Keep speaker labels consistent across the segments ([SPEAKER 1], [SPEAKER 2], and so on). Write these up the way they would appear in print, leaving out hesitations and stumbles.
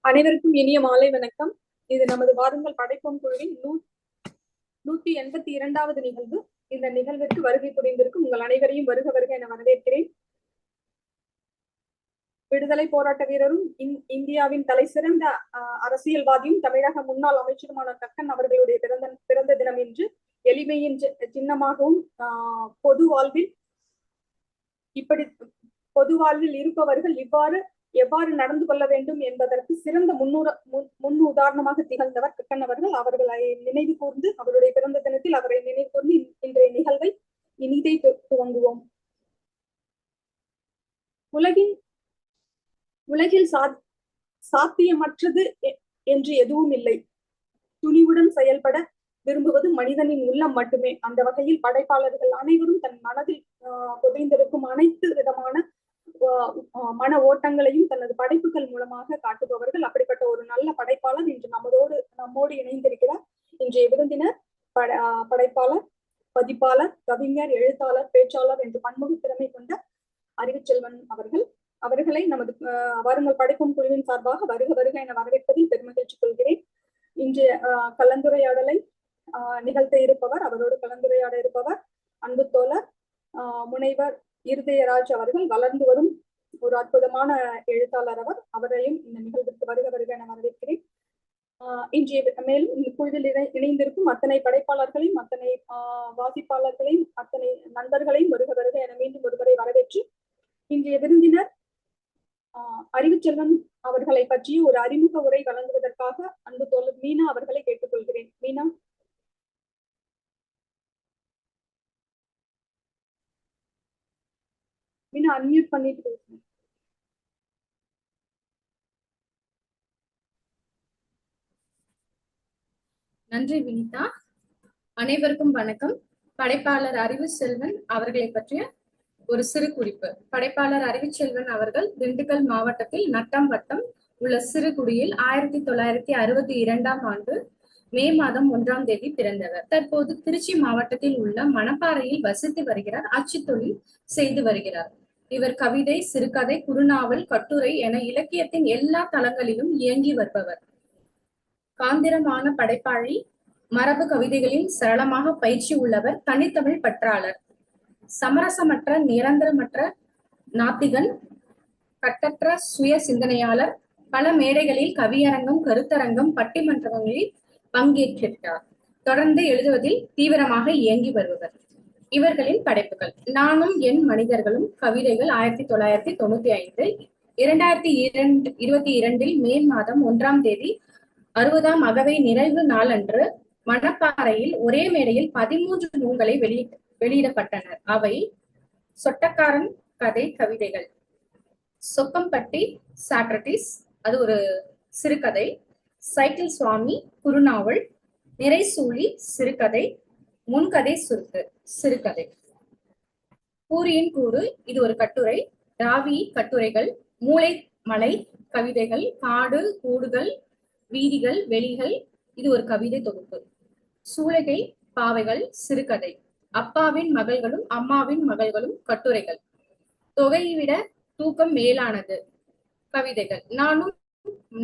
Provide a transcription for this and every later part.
[SPEAKER 1] அனைவருக்கும் இனிய மாலை வணக்கம். இது நமது வாருங்கள் படைப்போம் குழுவின் 182வது நிகழ்வு. இந்த நிகழ்விற்கு வருகை புரிந்திருக்கும் உங்கள் அனைவரையும் வருக வருக என வரவேற்கிறேன். விடுதலை போராட்ட வீரரும் இந்தியாவின் தலை சிறந்த அரசியல்வாதியும் தமிழக முன்னாள் அமைச்சருமான கக்கன் அவர்களுடைய பிறந்த தினம் என்று எளிமையின் சின்னமாகவும் பொது வாழ்வில் இருப்பவர்கள் எவ்வாறு நடந்து கொள்ள வேண்டும் என்பதற்கு சிறந்த உதாரணமாக திகழ்ந்தவர் கக்கன் அவர்கள். அவர்களை நினைவு கூர்ந்து அவருடைய பிறந்த தினத்தில் அவரை நினைவு கூர்ந்து இன்றைய நிகழ்வை இனிதை துவங்குவோம். உலகில் சாத்தியமற்றது என்று எதுவும் இல்லை. துணிவுடன் செயல்பட விரும்புவது மனிதனின் உள்ளம் மட்டுமே. அந்த வகையில் படைப்பாளர்கள் அனைவரும் தன் மனதில் புதைந்திருக்கும் அனைத்து விதமான மன ஓட்டங்களையும் தனது படைப்புகள் மூலமாக காட்டுபவர்கள். அப்படிப்பட்ட ஒரு நல்ல படைப்பாளர் இன்று நம்மோடு இணைந்திருக்கிறார். இன்றைய விருந்தினர் படைப்பாளர், பதிப்பாளர், கவிஞர், எழுத்தாளர், பேச்சாளர் என்று பன்முக திறமை கொண்ட அறிவுச்செல்வன் அவர்களை நமது வாருங்கள் படைப்பும் குழுவின் சார்பாக வருக வருக என வரவேற்பதில் பெருமகிழ்ச்சி கொள்கிறேன். இன்று கலந்துரையாடலை நிகழ்த்த இருப்பவர், அவரோடு கலந்துரையாட இருப்பவர் அன்பு தோழர் முனைவர் இருதயராஜ் அவர்கள். வளர்ந்து வரும் ஒரு அற்புதமான எழுத்தாளர் அவரையும் இந்த நிகழ்வுக்கு வருக வருக என வரவேற்கிறேன். மேலும் இந்த குழுவில் இணைந்திருக்கும் அத்தனை படைப்பாளர்களையும், அத்தனை வாசிப்பாளர்களையும், அத்தனை நண்பர்களையும் வருக வருக என மீண்டும் ஒருவரை வரவேற்று இன்றைய விருந்தினர் அறிவுச்செல்வன் அவர்களை பற்றிய ஒரு அறிமுக உரை வழங்குவதற்காக அன்பு தோழர் மீனா அவர்களை கேட்டுக்கொள்கிறேன். மீனா. அன்மியூட் பண்ணிட்டு பேசுங்க.
[SPEAKER 2] நன்றி வினிதா. அனைவருக்கும் வணக்கம். படைப்பாளர் அறிவுச்செல்வன் அவர்களை பற்றிய ஒரு சிறு குறிப்பு. படைப்பாளர் அறிவுச்செல்வன் அவர்கள் திண்டுக்கல் மாவட்டத்தில் நட்டம் வட்டம் உள்ள சிறுகுடியில் 1962ஆம் ஆண்டு மே மாதம் 1ஆம் தேதி பிறந்தவர். தற்போது திருச்சி மாவட்டத்தில் உள்ள மணப்பாறையில் வசித்து வருகிறார். அச்சு தொழில் செய்து வருகிறார். இவர் கவிதை, சிறுகதை, குறுநாவல், கட்டுரை என இலக்கியத்தின் எல்லா தளங்களிலும் இயங்கி வருபவர். காந்திரமான படைப்பாளி, மரபு கவிதைகளில் சரளமாக பயிற்சி உள்ளவர், தனித்தமிழ் பற்றாளர், சமரசமற்ற நிரந்தரமற்ற நாத்திகன், கட்டற்ற சுய சிந்தனையாளர். பல மேடைகளில் கவியரங்கம், கருத்தரங்கம், பட்டிமன்றங்களில் பங்கேற்கிறார். தொடர்ந்து எழுதுவதில் தீவிரமாக இயங்கி வருபவர். இவர்களின் படைப்புகள்: நானும் என் மனிதர்களும் கவிதைகள் 1995, 2022 மே மாதம் 1ஆம் தேதி 60ஆம் அகவை நிறைவு நாளன்று மணப்பாறையில் ஒரே மேடையில் 13 நூல்களை வெளியிடப்பட்டனர். அவை: சொட்டக்காரன் கதை கவிதைகள், சொக்கம்பட்டி சாக்ரட்டிஸ் அது ஒரு சிறுகதை, சைக்கிள் சுவாமி குறுநாவல், நிறைசூழி சிறுகதை, முன்கதை சுருக்கு சிறுகதை, கூரியின் கூறு இது ஒரு கட்டுரை, ராவி கட்டுரைகள், மூளை மலை கவிதைகள், காடு கூடுகள் வீதிகள் வெளிகள் இது ஒரு கவிதை தொகுப்பு, சூளகை பாவைகள் சிறுகதை, அப்பாவின் மகள்களும் அம்மாவின் மகள்களும் கட்டுரைகள், தொகையை விட தூக்கம் மேலானது கவிதைகள், நானும்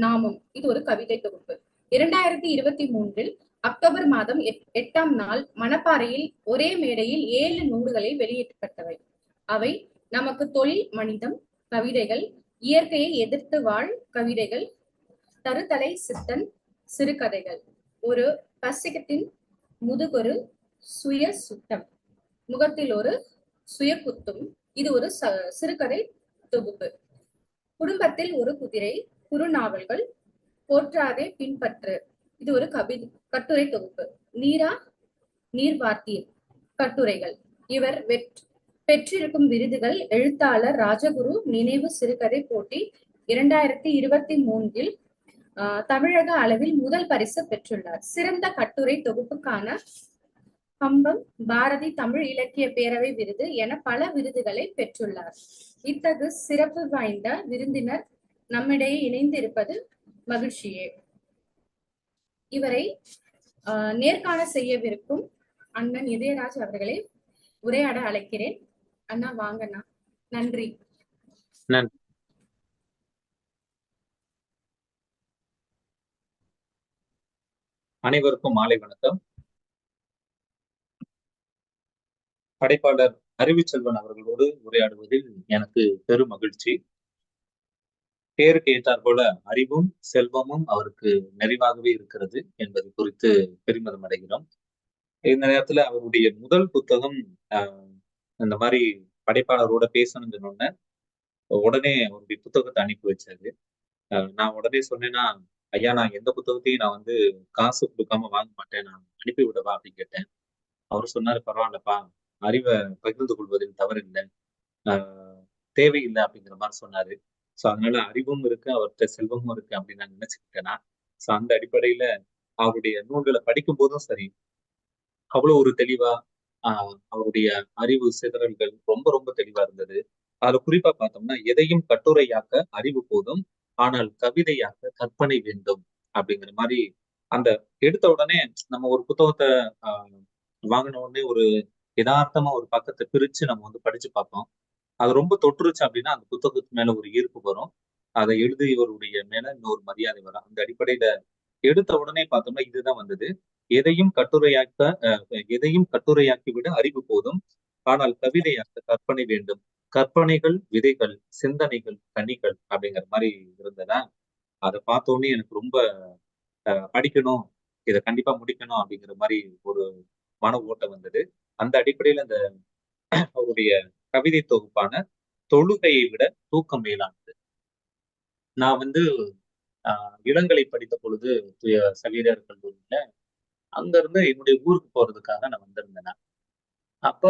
[SPEAKER 2] நாமும் இது ஒரு கவிதை தொகுப்பு. 2023 அக்டோபர் மாதம் 8ஆம் நாள் மணப்பாறையில் ஒரே மேடையில் 7 நூல்களை வெளியிடப்பட்டவை. அவை: நமக்கு தொழில் மனிதம் கவிதைகள், இயற்கையை எதிர்த்து வாழ் கவிதைகள், தருதலை சித்தன் சிறுகதைகள், ஒரு பசிகத்தின் முதுகொரு சுய சுட்டம், முகத்தில் ஒரு சுய குத்தும் இது ஒரு சிறுகதை தொகுப்பு, குடும்பத்தில் ஒரு குதிரை குறுநாவல்கள், போற்றாதே பின்பற்று இது ஒரு கட்டுரை தொகுப்பு, நீரா நீர்வார்த்தீர் கட்டுரைகள். இவர் பெற்றிருக்கும் விருதுகள்: எழுத்தாளர் ராஜகுரு நினைவு சிறுகதை போட்டி 2023 தமிழக அளவில் முதல் பரிசு பெற்றுள்ளார். சிறந்த கட்டுரை தொகுப்புக்கான கம்பம், பாரதி தமிழ் இலக்கிய பேரவை விருது என பல விருதுகளை பெற்றுள்ளார். இத்தகு சிறப்பு வாய்ந்த விருந்தினர் நம்மிடையே இணைந்து இருப்பது மகிழ்ச்சியே. இவரை நேர்காண செய்யவிருக்கும் அண்ணன் இதயராஜ் அவர்களை உரையாட அழைக்கிறேன். அண்ணா வாங்கண்ணா. நன்றி.
[SPEAKER 3] அனைவருக்கும் மாலை வணக்கம். படைப்பாளர் அறிவுச்செல்வன் அவர்களோடு உரையாடுவதில் எனக்கு பெரும் மகிழ்ச்சி. பேருக்கு ஏற்றார் போல அறிவும் செல்வமும் அவருக்கு நிறைவாகவே இருக்கிறது என்பது குறித்து பெருமிதம் அடைகிறோம். இந்த நேரத்துல அவருடைய முதல் புத்தகம் இந்த மாதிரி படைப்பாளரோட பேசணும்னு சொன்னோன்னே உடனே அவருடைய புத்தகத்தை அனுப்பி வச்சாரு. நான் உடனே சொன்னேன்னா, ஐயா நான் எந்த புத்தகத்தையும் நான் காசு கொடுக்காம வாங்க மாட்டேன், நான் அனுப்பி விடவா அப்படின்னு கேட்டேன். அவர் சொன்னாரு, பரவாயில்லப்பா, அறிவை பகிர்ந்து கொள்வதில் தவறில்லை, தேவையில்லை அப்படிங்கிற மாதிரி சொன்னாரு. ஸோ அதனால அறிவும் இருக்கு, அவர்கிட்ட செல்வமும் இருக்கு அப்படின்னு நான் நினைச்சுக்கிட்டேன்னா. ஸோ அந்த அடிப்படையில அவருடைய நூல்களை படிக்கும் போதும் சரி, அவ்வளவு ஒரு தெளிவா அவருடைய அறிவு சிதறல்கள் ரொம்ப ரொம்ப தெளிவா இருந்தது. அதுல குறிப்பா பார்த்தோம்னா, எதையும் கட்டுரையாக்க அறிவு போதும், ஆனால் கவிதையாக்க கற்பனை வேண்டும் அப்படிங்கிற மாதிரி அந்த எடுத்த உடனே நம்ம ஒரு புத்தகத்தை வாங்கின உடனே ஒரு யதார்த்தமா ஒரு பக்கத்தை பிரிச்சு நம்ம படிச்சு பார்ப்போம். அது ரொம்ப தொற்றுச்சு அப்படின்னா அந்த புத்தகத்து மேல ஒரு ஈர்ப்பு வரும். அதை எழுதியவருடைய மேல இன்னொரு மரியாதை வரும். அந்த அடிப்படையில எடுத்த உடனே பார்த்தோம்னா இதுதான் வந்தது. எதையும் கட்டுரையாக்கி விட அறிவு போதும், ஆனால் கவிதையாக்க கற்பனை வேண்டும். கற்பனைகள் விதைகள், சிந்தனைகள் கனிகள் அப்படிங்கிற மாதிரி இருந்ததா. அதை பார்த்த உடனே எனக்கு ரொம்ப படிக்கணும், இதை கண்டிப்பா முடிக்கணும் அப்படிங்கிற மாதிரி ஒரு மன ஓட்டம் வந்தது. அந்த அடிப்படையில அந்த அவருடைய கவிதை தொகுப்பான தொழுகையை விட தூக்கம் மேலானது. நான் இளங்கலை படித்த பொழுது சவேரியார் கல்லூரியில அங்க இருந்து என்னுடைய ஊருக்கு போறதுக்காக நான் வந்திருந்தேன். அப்ப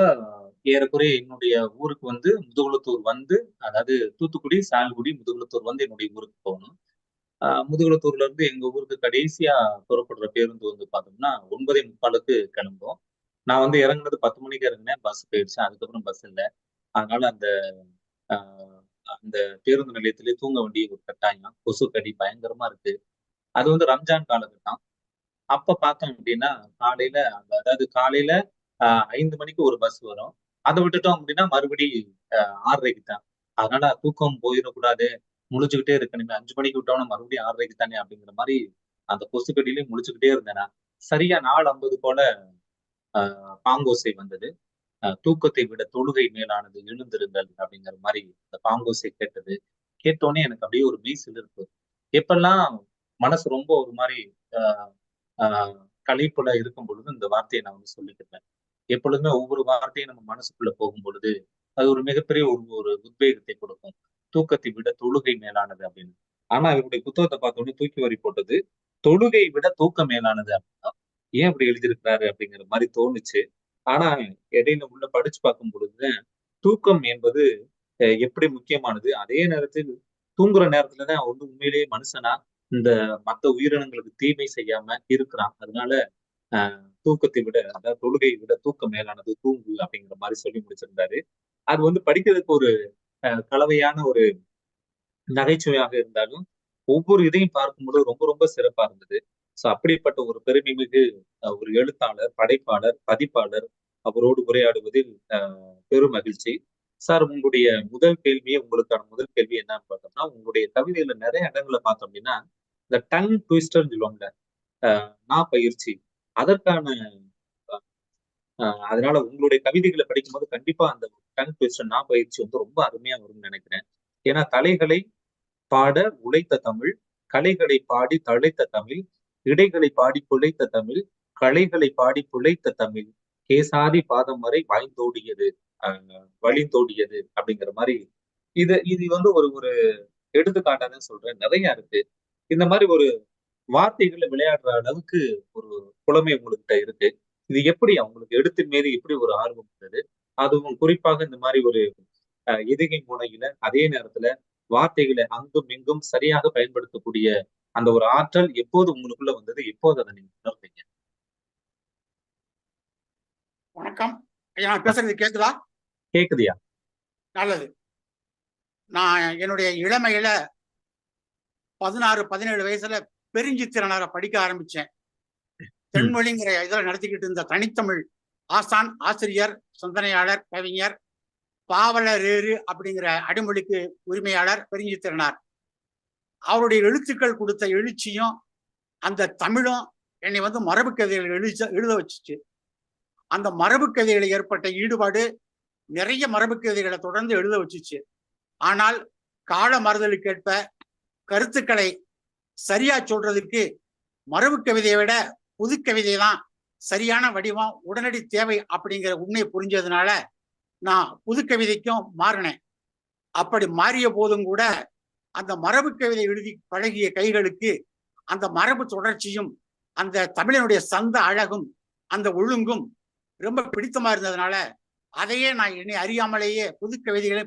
[SPEAKER 3] ஏறக்குறைய என்னுடைய ஊருக்கு முதுகுளத்தூர் அதாவது தூத்துக்குடி, சாயல்குடி, முதுகுளத்தூர் என்னுடைய ஊருக்கு போகணும். முதுகுளத்தூர்ல இருந்து எங்க ஊருக்கு கடைசியா புறப்படுற பேருந்து பார்த்தோம்னா 9:45க்கு கிளம்பும். நான் இறங்குனது 10 மணிக்கு இறங்கினேன், பஸ் போயிடுச்சு. அதுக்கப்புறம் பஸ் இல்லை. அதனால அந்த பேருந்து நிலையத்திலே தூங்க வேண்டிய ஒரு கட்டாயம். கொசுக்கடி பயங்கரமா இருக்கு. அது ரம்ஜான் காலகட்டம். அப்ப பார்த்தோம் அப்படின்னா காலையில அதாவது காலையில 5 மணிக்கு ஒரு பஸ் வரும். அதை விட்டுட்டோம் அப்படின்னா மறுபடி 6:30க்கு தான். அதனால தூக்கம் போயிடக்கூடாது, முழிச்சுக்கிட்டே இருக்கணுமே, 5 மணிக்கு விட்டோம்னா மறுபடியும் 6:30க்கு தானே அப்படிங்கிற மாதிரி அந்த கொசுக்கடியிலே முழிச்சுக்கிட்டே இருந்தேன். சரியா 4:50 போல பாங்கோசை வந்தது. தூக்கத்தை விட தொழுகை மேலானது, எழுந்திருங்கள் அப்படிங்கிற மாதிரி அந்த பாங்கோசை கேட்டது. கேட்டோடனே எனக்கு அப்படியே ஒரு மெய் சிலிர்ப்பு. எப்பெல்லாம் மனசு ரொம்ப ஒரு மாதிரி களைப்புல இருக்கும் பொழுது இந்த வார்த்தையை நான் சொல்லிக்கிறேன். எப்பொழுதுமே ஒவ்வொரு வார்த்தையும் நம்ம மனசுக்குள்ள போகும் பொழுது அது ஒரு மிகப்பெரிய ஒரு உத்வேகத்தை கொடுக்கும். தூக்கத்தை விட தொழுகை மேலானது அப்படின்னு. ஆனா இவருடைய புத்தகத்தை பார்த்தோன்னே தூக்கி வரி போட்டது தொழுகை விட தூக்கம் மேலானது அப்படின்னா. ஏன் அப்படி எழுதியிருக்கிறாரு அப்படிங்கிற மாதிரி தோணுச்சு. ஆனா இடையில உள்ள படிச்சு பார்க்கும் பொழுது தூக்கம் என்பது எப்படி முக்கியமானது, அதே நேரத்தில் தூங்குற நேரத்துலதான் உண்மையிலேயே மனுஷனா இந்த மற்ற உயிரினங்களுக்கு தீமை செய்யாம இருக்கிறான். அதனால தூக்கத்தை விட, அதாவது தொழுகையை விட தூக்கம் மேலானது, தூங்கு அப்படிங்கிற மாதிரி சொல்லி முடிச்சிருந்தாரு. அது படிக்கிறதுக்கு ஒரு கலவையான ஒரு நகைச்சுவையாக இருந்தாலும் ஒவ்வொரு இதையும் பார்க்கும்போது ரொம்ப ரொம்ப சிறப்பா இருந்தது. சோ அப்படிப்பட்ட ஒரு பெருமை மிகு ஒரு எழுத்தாளர், படைப்பாளர், பதிப்பாளர் அவரோடு உரையாடுவதில் பெரும் மகிழ்ச்சி. சார், உங்களுடைய உங்களுக்கான முதல் கேள்வி என்னன்னு பார்த்தோம்னா, உங்களுடைய கவிதையில நிறைய இடங்களை பார்த்தோம் அப்படின்னா இந்த டங் ட்விஸ்டர் சொல்லுவாங்க, பயிற்சி அதற்கான அதனால உங்களுடைய கவிதைகளை படிக்கும்போது கண்டிப்பா அந்த டங் ட்விஸ்டர் பயிற்சி ரொம்ப அருமையா வரும்னு நினைக்கிறேன். ஏன்னா தலைகளை பாட உழைத்த தமிழ், கலைகளை பாடி தழைத்த தமிழ், இடைகளை பாடி பிழைத்த தமிழ், கலைகளை பாடி பிழைத்த தமிழ், கேசாதி பாதம் வரை வாய்ந்தோடியது, வழிந்தோடியது அப்படிங்கிற மாதிரி இது ஒரு ஒரு எடுத்துக்காட்டாதான் சொல்றேன். நிறைய இருக்கு. இந்த மாதிரி ஒரு வார்த்தைகளை விளையாடுற அளவுக்கு ஒரு புலமை உங்கள்கிட்ட இருக்கு. இது எப்படி அவங்களுக்கு எழுத்தின் மீது எப்படி ஒரு ஆர்வம் இருந்தது? அதுவும் குறிப்பாக இந்த மாதிரி ஒரு எதுகை முனையில அதே நேரத்துல வார்த்தைகளை அங்கும் இங்கும் சரியாக பயன்படுத்தக்கூடிய அந்த ஒரு ஆற்றல் எப்போது உங்களுக்குள்ள வந்தது? எப்போது அதை நீங்க உணர்ந்தீங்க?
[SPEAKER 4] வணக்கம் ஐயா, பேசுறது கேக்குதா?
[SPEAKER 3] கேக்குதியா?
[SPEAKER 4] நல்லது. நான் என்னுடைய இளமையில 16-17 வயசுல பெருஞ்சித்திரனார படிக்க ஆரம்பிச்சேன். தென்மொழிங்கிற இதில் நடத்திக்கிட்டு இருந்த தனித்தமிழ் ஆசான், ஆசிரியர், சிந்தனையாளர், கவிஞர் பாவலரேறு அப்படிங்கிற அடிமொழிக்கு உரிமையாளர் பெருஞ்சித்திரனார். அவருடைய எழுத்துக்கள் கொடுத்த எழுச்சியும் அந்த தமிழும் என்னை வந்து மரபு கவிதைகள் எழுத வச்சுச்சு. அந்த மரபு கவிதைகளில் ஏற்பட்ட ஈடுபாடு நிறைய மரபு கவிதைகளை தொடர்ந்து எழுத வச்சுச்சு. ஆனால் கால மறுதலுக்கேற்ப கருத்துக்களை சரியா சொல்றதுக்கு மரபு கவிதையை விட புது கவிதை தான் சரியான வடிவம், உடனடி தேவை அப்படிங்கிற உண்மையை புரிஞ்சதுனால நான் புது கவிதைக்கும் மாறினேன். அப்படி மாறிய போதும் கூட அந்த மரபு கவிதை எழுதி பழகிய கைகளுக்கு அந்த மரபு தொடர்ச்சியும் அந்த தமிழனுடைய சந்த அழகும் அந்த ஒழுங்கும் ரொம்ப பிடித்தமா இருந்ததுனால அதையே நான் என்னை அறியாமலேயே புது கவிதைகளை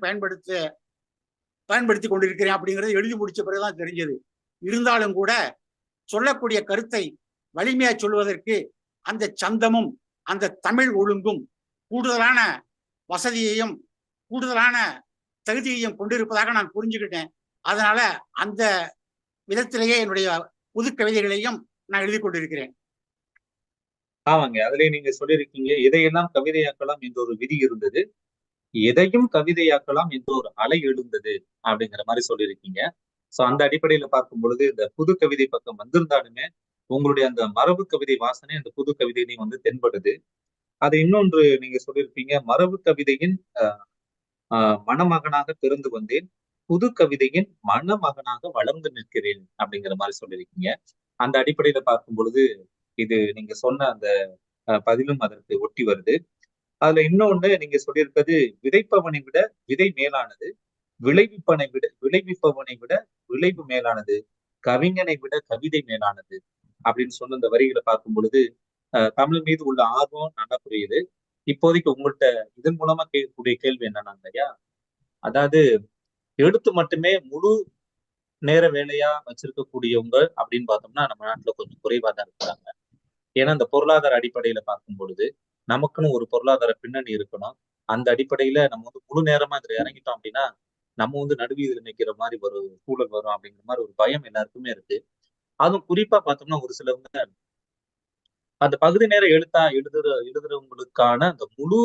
[SPEAKER 4] பயன்படுத்தி கொண்டிருக்கிறேன் அப்படிங்கிறது எழுதி முடிச்ச பிறகுதான் தெரிஞ்சது. இருந்தாலும் கூட சொல்லக்கூடிய கருத்தை வலிமையா சொல்வதற்கு அந்த சந்தமும் அந்த தமிழ் ஒழுங்கும் கூடுதலான வசதியையும் கூடுதலான தகுதியையும் கொண்டிருப்பதாக நான் புரிஞ்சுக்கிட்டேன். அதனால அந்த விதத்திலேயே என்னுடைய புது கவிதைகளையும் நான் எழுதி கொண்டிருக்கிறேன்.
[SPEAKER 3] ஆமாங்க, அதுலயே நீங்க சொல்லியிருக்கீங்க, எதையெல்லாம் கவிதையாக்கலாம் என்ற ஒரு விதி இருந்தது, எதையும் கவிதையாக்கலாம் என்ற ஒரு அலை எழுந்தது அப்படிங்கிற மாதிரி சொல்லியிருக்கீங்க. சோ அந்த அடிப்படையில பார்க்கும் பொழுது இந்த புது கவிதை பக்கம் வந்திருந்தாலுமே உங்களுடைய அந்த மரபு கவிதை வாசனை அந்த புது கவிதையிலையும் வந்து தென்படுது. அது இன்னொன்று நீங்க சொல்லியிருப்பீங்க, மரபு கவிதையின் மணமகனாக பிறந்து வந்தேன், புது கவிதையின் மணமகனாக வளர்ந்து நிற்கிறேன் அப்படிங்கிற மாதிரி சொல்லியிருக்கீங்க. அந்த அடிப்படையில பார்க்கும் பொழுது இது நீங்க சொன்ன அந்த பதிலும் அதற்கு ஒட்டி வருது. அதுல இன்னொன்னு நீங்க சொல்லியிருப்பது, விதைப்பவனை விட விதை மேலானது, விளைவிப்பவனை விட விளைவு மேலானது, கவிஞனை விட கவிதை மேலானது அப்படின்னு சொன்ன இந்த வரிகளை பார்க்கும் பொழுது தமிழ் மீது உள்ள ஆர்வம் நல்லா புரியுது. இப்போதைக்கு உங்கள்கிட்ட இதன் மூலமா கேட்கக்கூடிய கேள்வி என்னன்னா ஐயா, அதாவது எழுத்து மட்டுமே முழு நேர வேலையா வச்சிருக்கக்கூடியவங்க அப்படின்னு பார்த்தோம்னா நம்ம நாட்டுல கொஞ்சம் குறைவா தான் இருக்கிறாங்க. ஏன்னா இந்த பொருளாதார அடிப்படையில பார்க்கும் பொழுது நமக்குன்னு ஒரு பொருளாதார பின்னணி இருக்கணும். அந்த அடிப்படையில நம்ம வந்து முழு நேரமா இதுல இறங்கிட்டோம் அப்படின்னா நம்ம வந்து நடுவீதியில் நிற்கிற மாதிரி ஒரு சூழல் வரும் அப்படிங்கிற மாதிரி ஒரு பயம் எல்லாருக்குமே இருக்கு. அதுவும் குறிப்பா பார்த்தோம்னா ஒரு சிலவங்க அந்த பகுதி நேர எழுதுறவங்களுக்கான அந்த முழு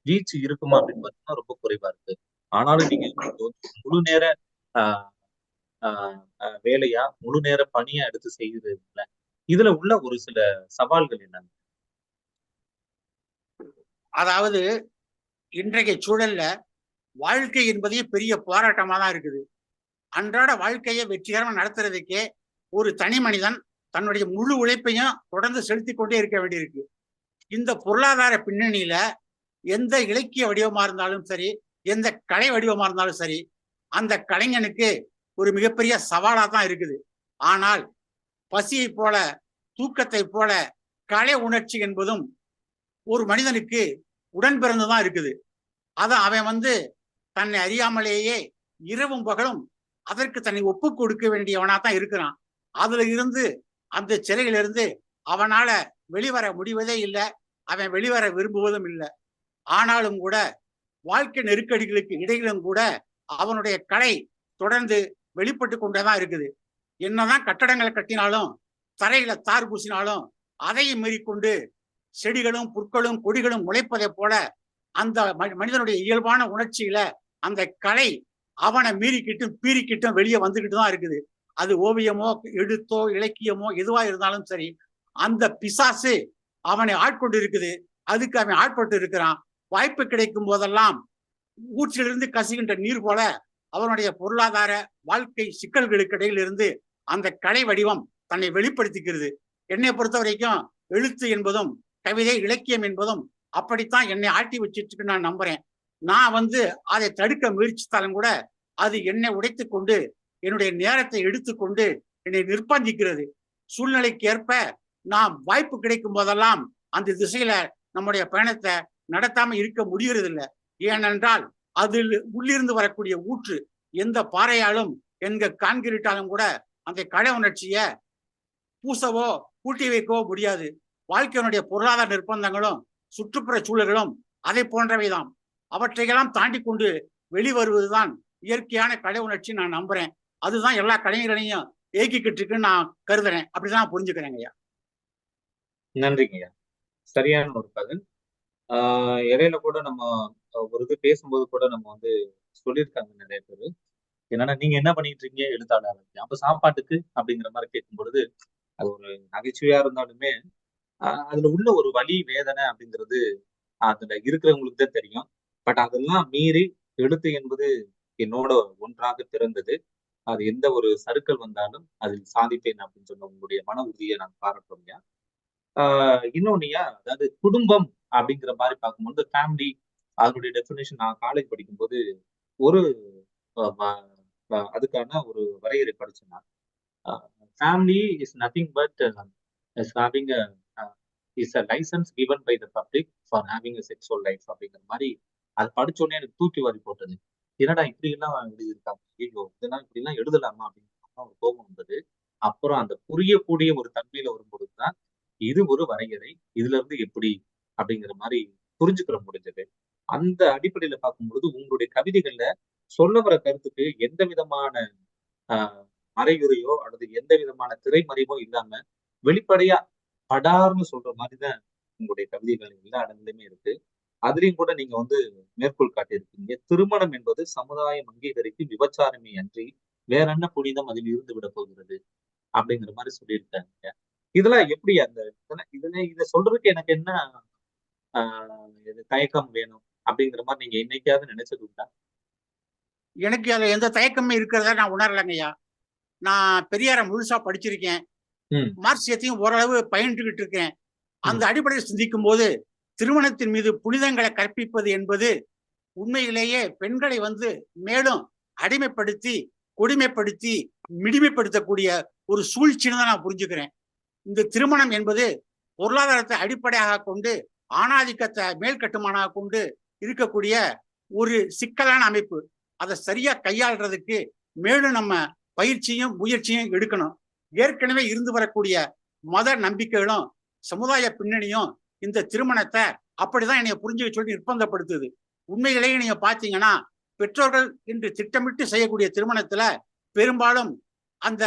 [SPEAKER 3] வீச்சு இருக்குமா அப்படின்னு பார்த்தோம்னா ரொம்ப குறைவா இருக்கு. ஆனாலும் நீங்க முழு நேர வேலையா முழு நேர பணியா எடுத்து செய்யறதுல இதுல உள்ள ஒரு சில சவால்கள் என்னங்க?
[SPEAKER 4] அதாவது இன்றைய சூழல்ல வாழ்க்கை என்பதே பெரிய போராட்டமா தான் இருக்குது. அன்றாட வாழ்க்கையை வெற்றிகரமா நடத்துறதுக்கே ஒரு தனி மனிதன் தன்னுடைய முழு உழைப்பையும் தொடர்ந்து செலுத்தி கொண்டே இருக்க வேண்டியிருக்கு. இந்த பொருளாதார பின்னணியில எந்த இலக்கிய வடிவமா இருந்தாலும் சரி, எந்த கலை வடிவமா இருந்தாலும் சரி, அந்த கலைஞனுக்கு ஒரு மிகப்பெரிய சவாலா தான் இருக்குது. ஆனால் பசியை போல தூக்கத்தை போல கலை உணர்ச்சி என்பதும் ஒரு மனிதனுக்கு உடன் பிறந்துதான் இருக்குது. அதான் அவன் வந்து தன்னை அறியாமலேயே இரவும் பகலும் அதற்கு தன்னை ஒப்பு கொடுக்க வேண்டியவனா தான் இருக்கிறான். அதுல இருந்து அந்த சிறையிலிருந்து அவனால வெளிவர முடிவதே இல்லை, அவன் வெளிவர விரும்புவதும் இல்லை. ஆனாலும் கூட வாழ்க்கை நெருக்கடிகளுக்கு இடையிலும் கூட அவனுடைய கலை தொடர்ந்து வெளிப்பட்டு கொண்டேதான் இருக்குது. என்னதான் கட்டடங்களை கட்டினாலும் தரையில தார் பூசினாலும் அதையும் மீறிக்கொண்டு செடிகளும் புற்களும் கொடிகளும் முளைப்பதை போல அந்த மனிதனுடைய இயல்பான உணர்ச்சியில அந்த கலை அவனை மீறிக்கிட்டும் பீறிக்கிட்டும் வெளியே வந்துகிட்டு தான் இருக்குது. அது ஓவியமோ எழுத்தோ இலக்கியமோ எதுவா இருந்தாலும் சரி, அந்த பிசாசு அவனை ஆட்கொண்டு இருக்குது. அதுக்கு அவன் ஆட்பட்டு இருக்கிறான். வாய்ப்பு கிடைக்கும் போதெல்லாம் ஊற்றிலிருந்து கசிகின்ற நீர் போல அவனுடைய பொருளாதார வாழ்க்கை சிக்கல்களுக்கு இடையில் இருந்து அந்த கலை வடிவம் தன்னை வெளிப்படுத்திக்கிறது. என்னை பொறுத்த வரைக்கும் எழுத்து என்பதும் கவிதை இலக்கியம் என்பதும் அப்படித்தான் என்னை ஆட்டி வச்சிட்டு நான் நம்புறேன். நான் வந்து அதை தடுக்க முயற்சித்தாலும் கூட அது என்னை உடைத்து கொண்டு என்னுடைய நேரத்தை எடுத்துக்கொண்டு என்னை நிர்பந்திக்கிறது. சூழ்நிலைக்கு ஏற்ப நாம் வாய்ப்பு கிடைக்கும் போதெல்லாம் அந்த திசையில நம்முடைய பயணத்தை நடத்தாம இருக்க முடியறது இல்லை. ஏனென்றால் அதில் உள்ளிருந்து வரக்கூடிய ஊற்று எந்த பாறையாலும் எங்க கான்கிரீட்டாலும் கூட அந்த கலை உணர்ச்சிய பூசவோ கூட்டி வைக்கவோ முடியாது. வாழ்க்கையினுடைய பொருளாதார நிர்பந்தங்களும் சுற்றுப்புற சூழல்களும் அதை போன்றவைதான். அவற்றையெல்லாம் தாண்டி கொண்டு வெளிவருவதுதான் இயற்கையான கலை உணர்ச்சி நான் நம்புறேன். அதுதான் எல்லா கலைஞர்களையும் ஏக்கிக்கிட்டு இருக்குன்னு நான் கருதுறேன். அப்படிதான் புரிஞ்சுக்கிறேங்க ஐயா.
[SPEAKER 3] நன்றிங்க ஐயா, சரியான ஒரு பதில். இடையில கூட நம்ம ஒரு இது பேசும்போது கூட நம்ம வந்து சொல்லியிருக்காங்க நிறைய பேர், என்னன்னா நீங்க என்ன பண்ணிட்டு இருக்கீங்க எழுத்தாளர், அப்ப சாப்பாட்டுக்கு அப்படிங்கிற மாதிரி கேட்கும் பொழுது அது ஒரு நகைச்சுவையா இருந்தாலுமே அதுல உள்ள ஒரு வலி வேதனை அப்படிங்கிறது அதுல இருக்கிறவங்களுக்கு தான் தெரியும். பட் அதெல்லாம் மீறி எழுத்து என்பது என்னோட ஒன்றாக பிறந்தது. அது எந்த ஒரு சறுக்கல் வந்தாலும் அதில் சாதிப்பேன் அப்படின்னு சொன்ன உங்களுடைய மன உறுதியை நான் பாராட்டுறோம்யா. இன்னொன்னுயா, அதாவது குடும்பம் அப்படிங்கிற மாதிரி பார்க்கும்போது ஃபேமிலி அதனுடைய டெஃபினேஷன் நான் காலேஜ் படிக்கும்போது ஒரு அதுக்கான ஒரு வரையறை படிச்சேன். Family is nothing but is having is a licence given by the public for having a sexual life அப்படிங்கிற மாதிரி அது படிச்ச உடனே எனக்கு தூக்கி வாரி போட்டது. என்னடா இப்படி எல்லாம் எழுதியிருக்காங்க, ஐயோ இதெல்லாம் இப்படி எல்லாம் எழுதலாமா அப்படின்னு ஒரு கோபம் வந்தது. அப்புறம் அந்த புரியக்கூடிய ஒரு தன்மையில வரும்பொழுதுதான் இது ஒரு வரையறை, இதுல இருந்து எப்படி அப்படிங்கிற மாதிரி புரிஞ்சுக்கிற முடிஞ்சது. அந்த அடிப்படையில பார்க்கும்பொழுது உங்களுடைய கவிதைகள்ல சொல்ல வர கருத்துக்கு எந்த விதமான ஆஹ் மறையுறையோ அல்லது எந்த விதமான திரைமறைவோ இல்லாம வெளிப்படையா படார்னு சொல்ற மாதிரிதான் உங்களுடைய கவிதைகள் எல்லா இடங்களிலுமே இருக்கு. அதுலயும் கூட நீங்க வந்து மேற்கோள் காட்டியிருக்கீங்க, திருமணம் என்பது சமுதாயம் அங்கீகரிக்கும் விபச்சாரமே அன்றி வேற என்ன புனிதம் அதில் இருந்து விட போகிறது அப்படிங்கிற மாதிரி சொல்லியிருக்காங்க. இதெல்லாம் எப்படி அந்த இதை சொல்றதுக்கு எனக்கு என்ன தயக்கம் வேணும் அப்படிங்கிற மாதிரி நீங்க என்னைக்காவது நினைச்சது உண்டா?
[SPEAKER 4] எனக்கு அதுல எந்த தயக்கமும் இருக்கிறதா நான் உணரலைங்கய்யா. நான் பெரியார முழுசா படிச்சிருக்கேன், மார்க்சியத்தையும் ஓரளவு பயின்றுகிட்டு இருக்கேன். அந்த அடிப்படையில் சிந்திக்கும் போது திருமணத்தின் மீது புனிதங்களை கற்பிப்பது என்பது உண்மையிலேயே பெண்களை வந்து மேலும் அடிமைப்படுத்தி கொடுமைப்படுத்தி மிடிமைப்படுத்தக்கூடிய ஒரு சூழ்ச்சின்னு தான் நான் புரிஞ்சுக்கிறேன். இந்த திருமணம் என்பது பொருளாதாரத்தை அடிப்படையாக கொண்டு ஆணாதிக்கத்தை மேல் கட்டுமானாக கொண்டு இருக்கக்கூடிய ஒரு சிக்கலான அமைப்பு. அதை சரியா கையாளுறதுக்கு மேலும் நம்ம பயிற்சியும் முயற்சியும் எடுக்கணும். ஏற்கனவே இருந்து வரக்கூடிய மத நம்பிக்கைகளும் சமுதாய பின்னணியும் இந்த திருமணத்தை அப்படிதான் என்னைய புரிஞ்சுக்க சொல்லி நிர்பந்தப்படுத்துது. உண்மையிலேயே நீங்க பாத்தீங்கன்னா பெற்றோர்கள் இன்று திட்டமிட்டு செய்யக்கூடிய திருமணத்துல பெரும்பாலும் அந்த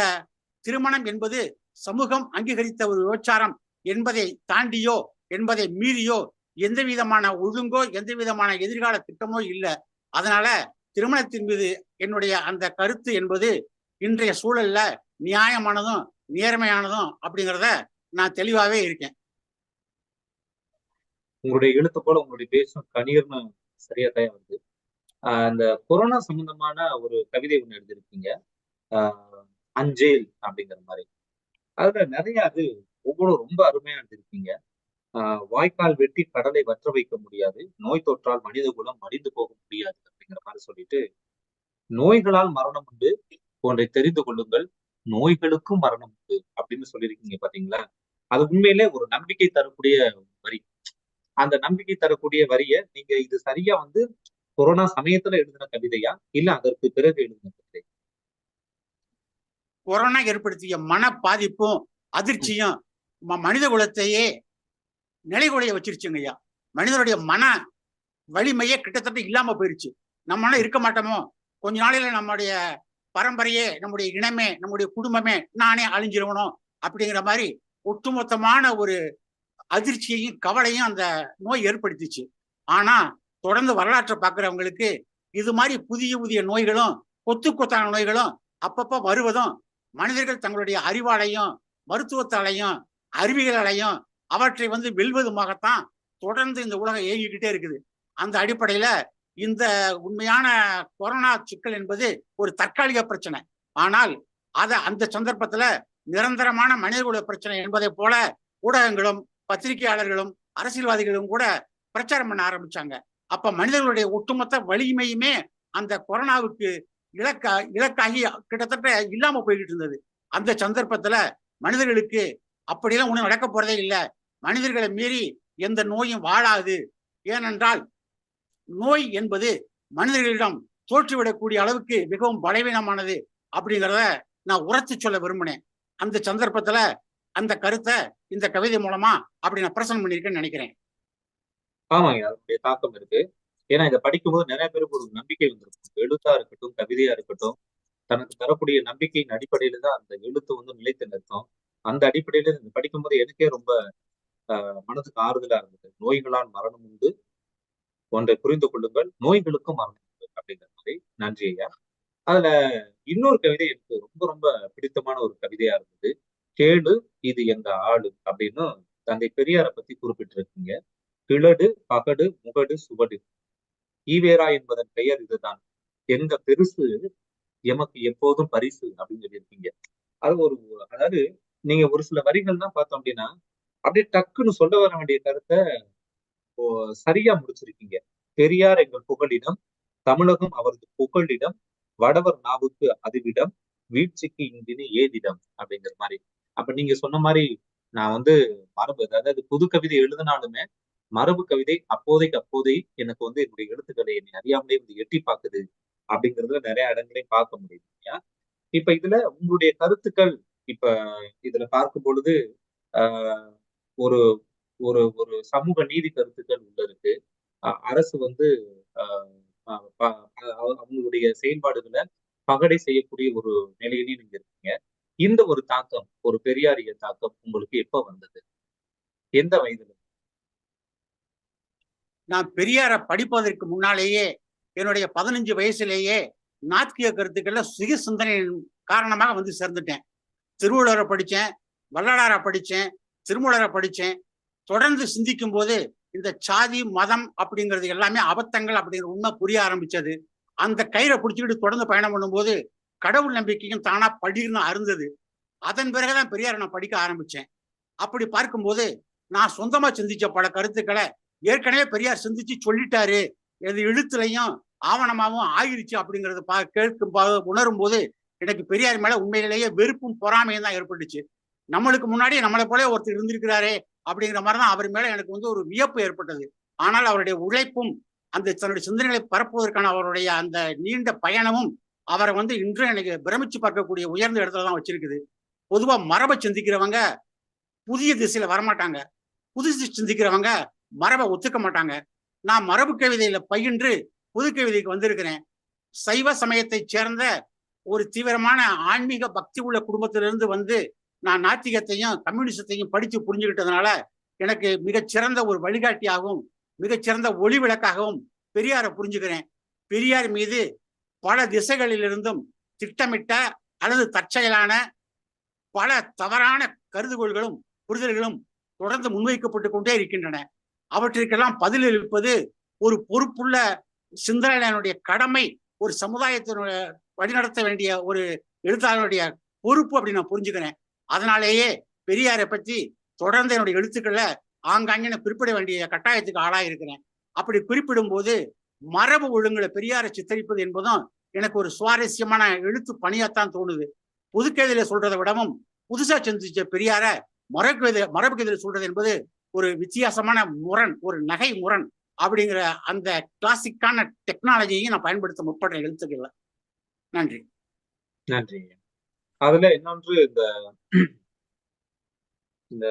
[SPEAKER 4] திருமணம் என்பது சமூகம் அங்கீகரித்த ஒரு விபச்சாரம் என்பதை தாண்டியோ என்பதை மீறியோ எந்த விதமான ஒழுங்கோ எந்த விதமான எதிர்கால திட்டமோ இல்லை. அதனால திருமணத்தின் மீது என்னுடைய அந்த கருத்து என்பது இன்றைய சூழல்ல நியாயமானதும் நேர்மையானதும் அப்படிங்கிறத நான் தெளிவாவே இருக்கேன்.
[SPEAKER 3] உங்களுடைய எழுத்து போல உங்களுடைய பேசும் கணீர்னு சரியா தான் வருது. அந்த கொரோனா சம்பந்தமான ஒரு கவிதை ஒண்ணு எழுதியிருக்கீங்க, அஞ்சேல் அப்படிங்கிற மாதிரி. அதுல நிறைய அது ஒவ்வொரு ரொம்ப அருமையா எழுதியிருக்கீங்க. வாய்க்கால் வெட்டி கடலை வற்ற வைக்க முடியாது, நோய் தொற்றால் மனித குலம் மடிந்து போக முடியாது அப்படிங்கிற மாதிரி சொல்லிட்டு, நோய்களால் மரணம் உண்டு ஒன்றை தெரிந்து கொள்ளுங்கள், நோய்களுக்கும் மரணம் உண்டு அப்படின்னு சொல்லியிருக்கீங்க பாத்தீங்களா? அது உண்மையிலே ஒரு நம்பிக்கை தரக்கூடிய வரி. அந்த நம்பிக்கை தரக்கூடிய வரிய நீங்க இது சரியா வந்து கொரோனா சமயத்துல எழுதின கவிதையா இல்ல அதற்கு பிறகு எழுதின கவிதை?
[SPEAKER 4] கொரோனா ஏற்படுத்திய மன பாதிப்பும் அதிர்ச்சியும் மனித குலத்தையே நிலைகுலைய வச்சிருச்சுங்க ஐயா. மனிதனுடைய மன வலிமையே கிட்டத்தட்ட இல்லாம போயிருச்சு. நம்மளால இருக்க மாட்டோமோ, கொஞ்ச நாளையில நம்முடைய பரம்பரையே, நம்முடைய இனமே, நம்முடைய குடும்பமே நானே அழிஞ்சிருவணும் அப்படிங்கிற மாதிரி ஒட்டுமொத்தமான ஒரு அதிர்ச்சியையும் கவலையும் அந்த நோய் ஏற்படுத்திச்சு. ஆனா தொடர்ந்து வரலாற்றை பார்க்கிறவங்களுக்கு இது மாதிரி புதிய புதிய நோய்களும் கொத்து கொத்தான நோய்களும் அப்பப்ப வருவதும் மனிதர்கள் தங்களுடைய அறிவாலையும் மருத்துவத்தாலையும் அறிவியலாலையும் அவற்றை வந்து வெல்வதுமாகத்தான் தொடர்ந்து இந்த உலகம் இயங்கிக்கிட்டே இருக்குது. அந்த அடிப்படையில இந்த உண்மையான கொரோனா சிக்கல் என்பது ஒரு தற்காலிக பிரச்சனை. ஆனால் அந்த சந்தர்ப்பத்துல நிரந்தரமான மனிதகுல பிரச்சனை என்பதை போல ஊடகங்களும் பத்திரிகையாளர்களும் அரசியல்வாதிகளும் கூட பிரச்சாரம் பண்ண ஆரம்பிச்சாங்க. அப்ப மனிதர்களுடைய ஒட்டுமொத்த வலிமையுமே அந்த கொரோனாவுக்கு இலக்காகி கிட்டத்தட்ட இல்லாம போய்கிட்டு இருந்தது. அந்த சந்தர்ப்பத்துல மனிதர்களுக்கு அப்படியெல்லாம் ஒண்ணும் நடக்க போறதே இல்லை, மனிதர்களை மீறி எந்த நோயும் வாழாது, ஏனென்றால் நோய் என்பது மனிதர்களிடம் தோற்றுவிடக்கூடிய அளவுக்கு மிகவும் பலவீனமானது அப்படிங்கிறத நான் உரத்து சொல்ல விரும்பினேன். அந்த சந்தர்ப்பத்துல அந்த கருத்தை இந்த கவிதை மூலமா அப்படி நான் பிரசன்ட் பண்ணியிருக்கேன்னு நினைக்கிறேன்.
[SPEAKER 3] ஆமாங்க, அதனுடைய தாக்கம் இருக்கு. ஏன்னா இதை படிக்கும்போது நிறைய பேருக்கு ஒரு நம்பிக்கை வந்திருக்கும். எழுத்தா இருக்கட்டும் கவிதையா இருக்கட்டும், தனக்கு தரக்கூடிய நம்பிக்கையின் அடிப்படையில தான் அந்த எழுத்து வந்து நிலைத்து நிற்கும். அந்த அடிப்படையில இந்த படிக்கும்போது எனக்கே ரொம்ப மனதுக்கு ஆறுதலா இருந்தது. நோய்களால் மரணம் உண்டு ஒன்றை புரிந்து கொள்ளுங்கள், நோய்களுக்கும் மரணம் உண்டு அப்படிங்கிற மாதிரி. நன்றி ஐயா. அதுல இன்னொரு கவிதை எனக்கு ரொம்ப ரொம்ப பிடித்தமான ஒரு கவிதையா இருந்தது. கேளு இது எங்க ஆளு அப்படின்னு தந்தை பெரியாரை பத்தி குறிப்பிட்டிருக்கீங்க. கிழடு பகடு முகடு சுவடு ஈவேரா என்பதன் பெயர் இதுதான். எங்க பெருசு எமக்கு எப்போதும் பரிசு அப்படின்னு சொல்லியிருக்கீங்க. அது ஒரு அதாவது நீங்க ஒரு சில வரிகள் தான் பார்த்தோம் அப்படின்னா அப்படியே டக்குன்னு சொல்ல வர வேண்டிய கருத்தை சரியா முடிச்சிருக்கீங்க. பெரியார் எங்கள் புகலிடம், தமிழகம் அவரது புகலிடம், வடவர் நாவுக்கு அதுவிடம், வீழ்ச்சிக்கு இங்கினி ஏதிடம் அப்படிங்கிற மாதிரி. அப்ப நீங்க சொன்ன மாதிரி நான் மரபு, அதாவது புது கவிதை எழுதினாலுமே மரபு கவிதை அப்போதை எனக்கு என்னுடைய எழுத்துக்களை என்னை அறியாமலே எட்டி பார்க்குது அப்படிங்கறதுல நிறைய இடங்களையும் பார்க்க முடியும். இப்ப இதுல உங்களுடைய கருத்துக்கள் இப்ப இதுல பார்க்கும் பொழுது ஆஹ் ஒரு ஒரு ஒரு சமூக நீதி கருத்துக்கள் உள்ள இருக்கு. அரசு அவங்களுடைய செயல்பாடுகளை பகடை செய்யக்கூடிய ஒரு நிலையிலையும் நீங்க இருக்கீங்க. இந்த ஒரு தாக்கம், ஒரு பெரியாரிய தாக்கம் உங்களுக்கு எப்ப வந்தது? எந்த வயதுல?
[SPEAKER 4] நான் பெரியாரை படிப்பதற்கு முன்னாலேயே என்னுடைய 15 வயசுலேயே நாத்திய கருத்துக்கள்ல சுய சிந்தனையின் காரணமாக சேர்ந்துட்டேன். திருவள்ளுவரை படித்தேன், வள்ளலாரை படித்தேன், திருமூலரை படித்தேன். தொடர்ந்து சிந்திக்கும் போது இந்த சாதி மதம் அப்படிங்கிறது எல்லாமே அபத்தங்கள் அப்படிங்கிற உண்மை புரிய ஆரம்பிச்சது. அந்த கயிறை பிடிச்சிக்கிட்டு தொடர்ந்து பயணம் பண்ணும்போது கடவுள் நம்பிக்கையும் தானா படின்னு அருந்தது. அதன் பிறகுதான் பெரியாரை நான் படிக்க ஆரம்பிச்சேன். அப்படி பார்க்கும்போது நான் சொந்தமா சிந்திச்ச பல கருத்துக்களை ஏற்கனவே பெரியார் சிந்திச்சு சொல்லிட்டாரு, எது எழுத்துலையும் ஆவணமாவும் ஆயிருச்சு அப்படிங்கறது கேட்கும் உணரும் போது எனக்கு பெரியார் மேல உண்மையிலேயே வெறுப்பும் பொறாமையும் தான் ஏற்பட்டுச்சு. நம்மளுக்கு முன்னாடி நம்மளை போல ஒருத்தர் இருந்திருக்கிறாரே அப்படிங்கிற மாதிரிதான் அவர் மேல எனக்கு ஒரு வியப்பு ஏற்பட்டது. ஆனால் அவருடைய உழைப்பும் அந்த தன்னுடைய சிந்தனைகளை பரப்புவதற்கான அவருடைய அந்த நீண்ட பயணமும் அவரை இன்றும் எனக்கு பிரமிச்சு பார்க்கக்கூடிய உயர்ந்த இடத்துல தான் வச்சிருக்குது. பொதுவா மரபை சிந்திக்கிறவங்க புதிய திசையில வரமாட்டாங்க, புதுசு சிந்திக்கிறவங்க மரபை ஒத்துக்க மாட்டாங்க. நான் மரபு கவிதையில பயின்று புது கவிதைக்கு வந்திருக்கிறேன். சைவ சமயத்தை சேர்ந்த ஒரு தீவிரமான ஆன்மீக பக்தி உள்ள குடும்பத்திலிருந்து நான் நாத்திகத்தையும் கம்யூனிசத்தையும் படிச்சு புரிஞ்சுக்கிட்டதுனால எனக்கு மிகச்சிறந்த ஒரு வழிகாட்டியாகவும் மிகச்சிறந்த ஒளி விளக்காகவும் பெரியாரை புரிஞ்சுக்கிறேன். பெரியார் மீது பல திசைகளிலிருந்தும் திட்டமிட்ட அல்லது தற்செயலான பல தவறான கருதுகோள்களும் புரிதல்களும் தொடர்ந்து முன்வைக்கப்பட்டு கொண்டே இருக்கின்றன. அவற்றிற்கெல்லாம் பதிலளிப்பது ஒரு பொறுப்புள்ள சிந்தனையாளனுடைய கடமை, ஒரு சமுதாயத்தினுடைய வழிநடத்த வேண்டிய ஒரு எழுத்தாளனுடைய பொறுப்பு அப்படின்னு நான் புரிஞ்சுக்கிறேன். அதனாலேயே பெரியாரை பற்றி தொடர்ந்து என்னுடைய எழுத்துக்களை ஆங்காங்கே குறிப்பிட வேண்டிய கட்டாயத்துக்கு ஆளாயிருக்கிறேன். அப்படி குறிப்பிடும் போது மரபு ஒழுங்குல பெரியாரை சித்தரிப்பது என்பதும் எனக்கு ஒரு சுவாரஸ்யமான எழுத்து பணியாத்தான் தோணுது. புதுக்கவிதையில சொல்றதை விடவும் புதுசா சிந்திச்ச பெரியார மரபு கவிதையில சொல்றது என்பது ஒரு வித்தியாசமான முரண், ஒரு நகை முரண் அப்படிங்கிற அந்த கிளாசிக்கான டெக்னாலஜியையும் நான் பயன்படுத்த முற்படுற எழுத்துக்கள்ல. நன்றி.
[SPEAKER 3] நன்றி. அதுல இன்னொன்று இந்த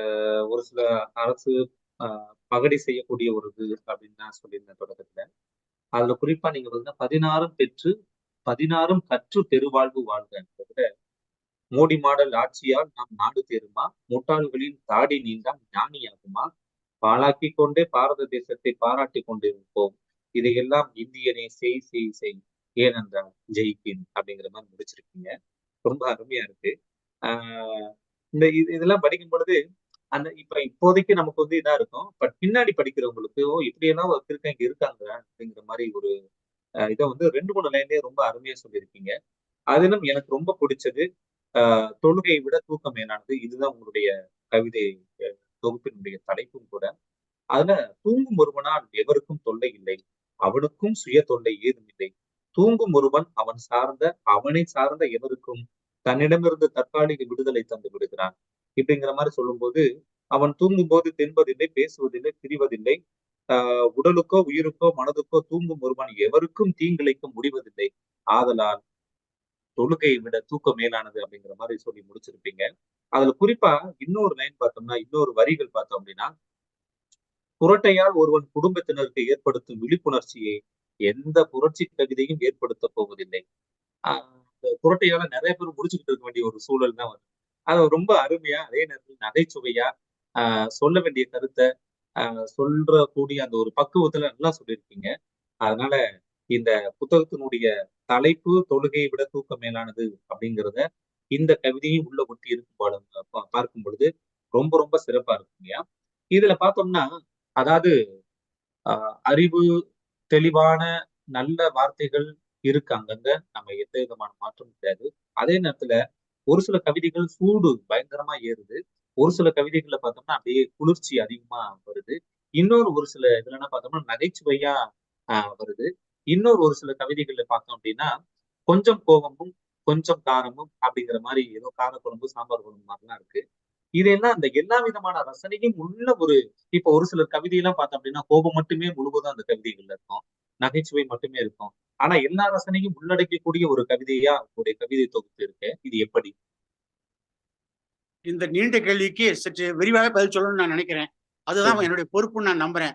[SPEAKER 3] ஒரு சில அரசு பகடி செய்யக்கூடிய ஒரு இது அப்படின்னு நான் சொல்லியிருந்தேன் தொடக்கத்துல. அதுல குறிப்பா நீங்க 16 பெற்று 16 கற்று பெருவாழ்வு வாழ்க. மோடி மாடல் ஆட்சியால் நாம் நாடு தேருமா, முட்டாள்களின் தாடி நீண்டால் ஞானியாகுமா, பாழாக்கி கொண்டே பாரத தேசத்தை பாராட்டி கொண்டிருப்போம், இதையெல்லாம் இந்தியனே செய் செய் செய், ஏனென்றால் ஜெயிப்பின் அப்படிங்கிற மாதிரி முடிச்சிருக்கீங்க. ரொம்ப அருமையா இருக்கு. இதெல்லாம் படிக்கும் பொழுது இப்போதைக்கு நமக்கு இதா இருக்கும். பட் பின்னாடி படிக்கிறவங்களுக்கு இப்படியெல்லாம் ஒரு திருக்க இங்க இருக்காங்க அப்படிங்கிற மாதிரி ஒரு இதை 2-3 லைன்லயே ரொம்ப அருமையா சொல்லியிருக்கீங்க. அதிலும் எனக்கு ரொம்ப பிடிச்சது தொழுகையை விட தூக்கம் மேலானது. இதுதான் உங்களுடைய கவிதை தொகுப்பினுடைய தலைப்பும் கூட. அதுல தூங்கும் ஒருவனால் எவருக்கும் தொல்லை இல்லை, அவனுக்கும் சுய தொல்லை ஏதும் இல்லை. தூங்கும் ஒருவன் அவனை சார்ந்த எவருக்கும் தன்னிடமிருந்து தற்காலிக விடுதலை தந்து விடுகிறான் இப்படிங்கிற மாதிரி சொல்லும்போது, அவன் தூங்கும் போது தின்பதில்லை, பேசுவதில்லை, பிரிவதில்லை. உடலுக்கோ உயிருக்கோ மனதுக்கோ தூங்கும் ஒருவன் எவருக்கும் தீங்கிழைக்க முடிவதில்லை. ஆதலால் தொழுகையை விட தூக்கம் மேலானது அப்படிங்கிற மாதிரி சொல்லி முடிச்சிருப்பீங்க. அதுல குறிப்பா இன்னொரு லைன் பார்த்தோம்னா, இன்னொரு வரிகள் பார்த்தோம் அப்படின்னா, புரட்டையால் ஒருவன் குடும்பத்தினருக்கு ஏற்படுத்தும் விழிப்புணர்ச்சியை எந்த புரட்சி கவிதையும் ஏற்படுத்த போவதில்லை. புரட்டையால நிறைய பேர் முடிச்சுக்கிட்டு இருக்க வேண்டிய ஒரு சூழல் தான் வருது. அது ரொம்ப அருமையா, அதே நேரத்தில் நகைச்சுவையா சொல்ல வேண்டிய கருத்தை சொல்ற கூடிய அந்த ஒரு பக்குவத்துல நல்லா சொல்லியிருக்கீங்க. அதனால இந்த புத்தகத்தினுடைய தலைப்பு தொழுகையை விட தூக்கம் மேலானது அப்படிங்கிறத இந்த கவிதையும் உள்ள ஒட்டி இருக்கும் பார்க்கும் பொழுது ரொம்ப ரொம்ப சிறப்பா இருக்கும் இல்லையா? இதுல பார்த்தோம்னா, அதாவது அறிவு, தெளிவான நல்ல வார்த்தைகள் இருக்கு அங்கங்க. நம்ம எந்த விதமான மாற்றமும் கிடையாது. அதே நேரத்துல ஒரு சில கவிதைகள் சூடு பயங்கரமா ஏறுது. ஒரு சில கவிதைகள்ல பார்த்தோம்னா அப்படியே குளிர்ச்சி அதிகமா வருது. ஒரு சில இதுலன்னா பார்த்தோம்னா நகைச்சுவையா வருது. ஒரு சில கவிதைகள்ல பார்த்தோம் அப்படின்னா, கொஞ்சம் கோபமும், கொஞ்சம் காரமும் அப்படிங்கிற மாரி ஏதோ காரக்குழம்பு, சாம்பார் குழம்பு மாரிலாம் இருக்கு. இதெல்லாம் அந்த எல்லா விதமான ரசனையும் உள்ள இப்போ ஒரு சிலர் கவிதையெல்லாம் பார்த்தோம் அப்படின்னா, கோபம் மட்டுமே முழுவதும் அந்த கவிதைகள்ல இருக்கும். நகைச்சுவை மட்டுமே இருக்கும். ஆனா எல்லா ரசனையும் உள்ளடக்கக்கூடிய ஒரு கவிதையா உங்களுடைய கவிதை தொகுப்பு இருக்கு. இது எப்படி?
[SPEAKER 4] இந்த நீண்ட கேள்விக்கு சற்று விரிவாக பதில் சொல்லணும்னு நான் நினைக்கிறேன். அதுதான்
[SPEAKER 3] சொல்லுங்க.
[SPEAKER 4] என்னுடைய பொறுப்புன்னு நான் நம்புறேன்.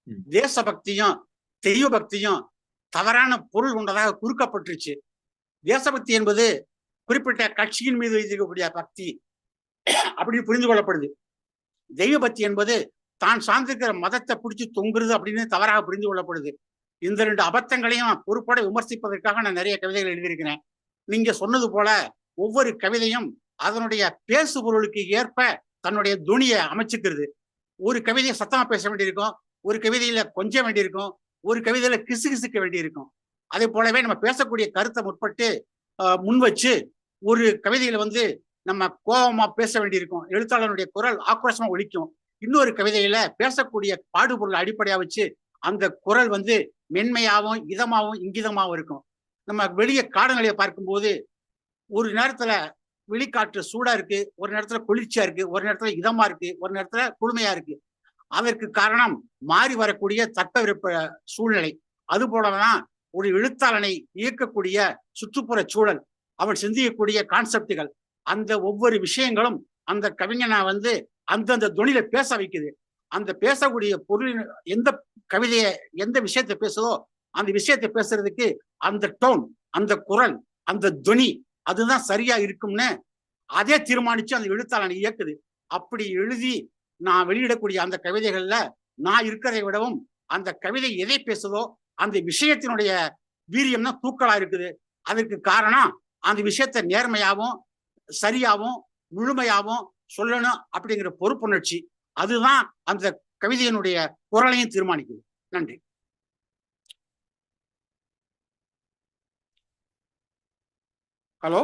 [SPEAKER 3] ம்.
[SPEAKER 4] தேசபக்தியும் தெய்வ பக்தியும் தவறான பொருள் கொண்டதாக குறுக்கப்பட்டுருச்சு. தேசபக்தி என்பது குறிப்பிட்ட கட்சியின் மீது வைத்திருக்கக்கூடிய பக்தி அப்படின்னு புரிந்து கொள்ளப்படுது. தெய்வ பக்தி என்பது தான் சார்ந்திருக்கிற மதத்தை பிடிச்சி தொங்குறது அப்படின்னு தவறாக புரிந்து கொள்ளப்படுது. இந்த ரெண்டு அபத்தங்களையும் பொறுப்போட விமர்சிப்பதற்காக நான் நிறைய கவிதைகள் எழுதியிருக்கிறேன். நீங்க சொன்னது போல ஒவ்வொரு கவிதையும் அதனுடைய பேசு பொருளுக்கு ஏற்ப தன்னுடைய துணியை அமைச்சுக்கிறது. ஒரு கவிதையை சத்தமா பேச வேண்டியிருக்கும், ஒரு கவிதையில கொஞ்சம் வேண்டியிருக்கும், ஒரு கவிதையில கிசுகிசுக்க வேண்டியிருக்கும். அதே போலவே நம்ம பேசக்கூடிய கருத்தை முற்பட்டு முன் வச்சு ஒரு கவிதையில நம்ம கோபமா பேச வேண்டியிருக்கும், எழுத்தாளனுடைய குரல் ஆக்ரோஷமா ஒலிக்கும். இன்னொரு கவிதையில பேசக்கூடிய பாடுபொருள் அடிப்படையா வச்சு அந்த குரல் மென்மையாகவும் இதமாகவும் இங்கிதமாகவும் இருக்கும். நம்ம வெளியே காலநிலையை பார்க்கும்போது ஒரு நேரத்துல வெளிக்காற்று சூடா இருக்கு, ஒரு நேரத்துல குளிர்ச்சியா இருக்கு, ஒரு நேரத்துல இதமா இருக்கு, ஒரு நேரத்துல குளுமையா இருக்கு. அதற்கு காரணம் மாறி வரக்கூடிய தட்பவெப்ப சூழ்நிலை. அது போலதான் ஒரு எழுத்தாளனை இயக்கக்கூடிய சுற்றுப்புற சூழல், அவன் சிந்திக்கக்கூடிய கான்செப்டுகள், அந்த ஒவ்வொரு விஷயங்களும் அந்த கவிஞனை அந்தந்த துணியில பேச வைக்குது. அந்த பேசக்கூடிய பொருளின் எந்த கவிதையை எந்த விஷயத்தை பேசுதோ அந்த விஷயத்தை பேசுறதுக்கு அந்த டோன், அந்த குரல், அந்த துணி அதுதான் சரியா இருக்கும்னு அதே தீர்மானிச்சு அந்த எழுத்தாளனை இயக்குது. அப்படி எழுதி நான் வெளியிடக்கூடிய அந்த கவிதைகள்ல நான் இருக்கிறதை விடவும் அந்த கவிதை எதை பேசுதோ அந்த விஷயத்தினுடைய வீரியம் தான் தூக்கலா இருக்குது. அதற்கு காரணம் அந்த விஷயத்தை நேர்மையாவும் சரியாவும் முழுமையாவும் சொல்லணும் அப்படிங்கிற பொறுப்புணர்ச்சி. அதுதான் அந்த கவிதையினுடைய குரலையும் தீர்மானிக்குது. நன்றி. ஹலோ.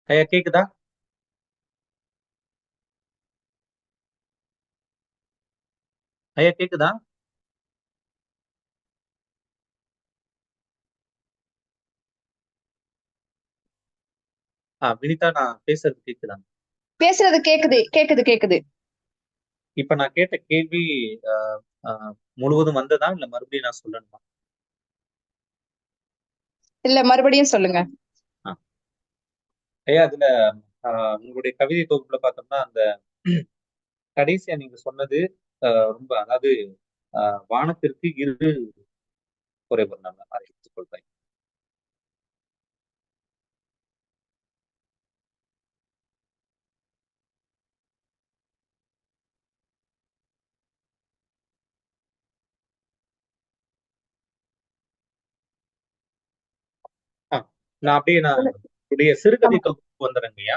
[SPEAKER 3] ஐயா கேக்குதா? ஐயா கேக்குதா? வினிதா, நான் பேசுறது கேக்குதா?
[SPEAKER 5] பேசுறது கேக்குது கேக்குது கேக்குது.
[SPEAKER 3] இப்ப நான் கேட்ட கேள்வி முழுவதும் வந்ததா இல்ல மறுபடியும் நான் சொல்லணுமா?
[SPEAKER 5] இல்ல மறுபடியும் சொல்லுங்க.
[SPEAKER 3] ஐயா, அதுல உங்களுடைய கவிதை தொகுப்புல பார்த்தோம்னா அந்த கடைசியா நீங்க சொன்னது ரொம்ப, அதாவது வானத்திற்கு இரு குறைவர், நான் அதை எடுத்துக்கொள்றேன். நான் அப்படியே என்னுடைய சிறுகதை தொகுப்பு வந்துடுறேங்கய்யா.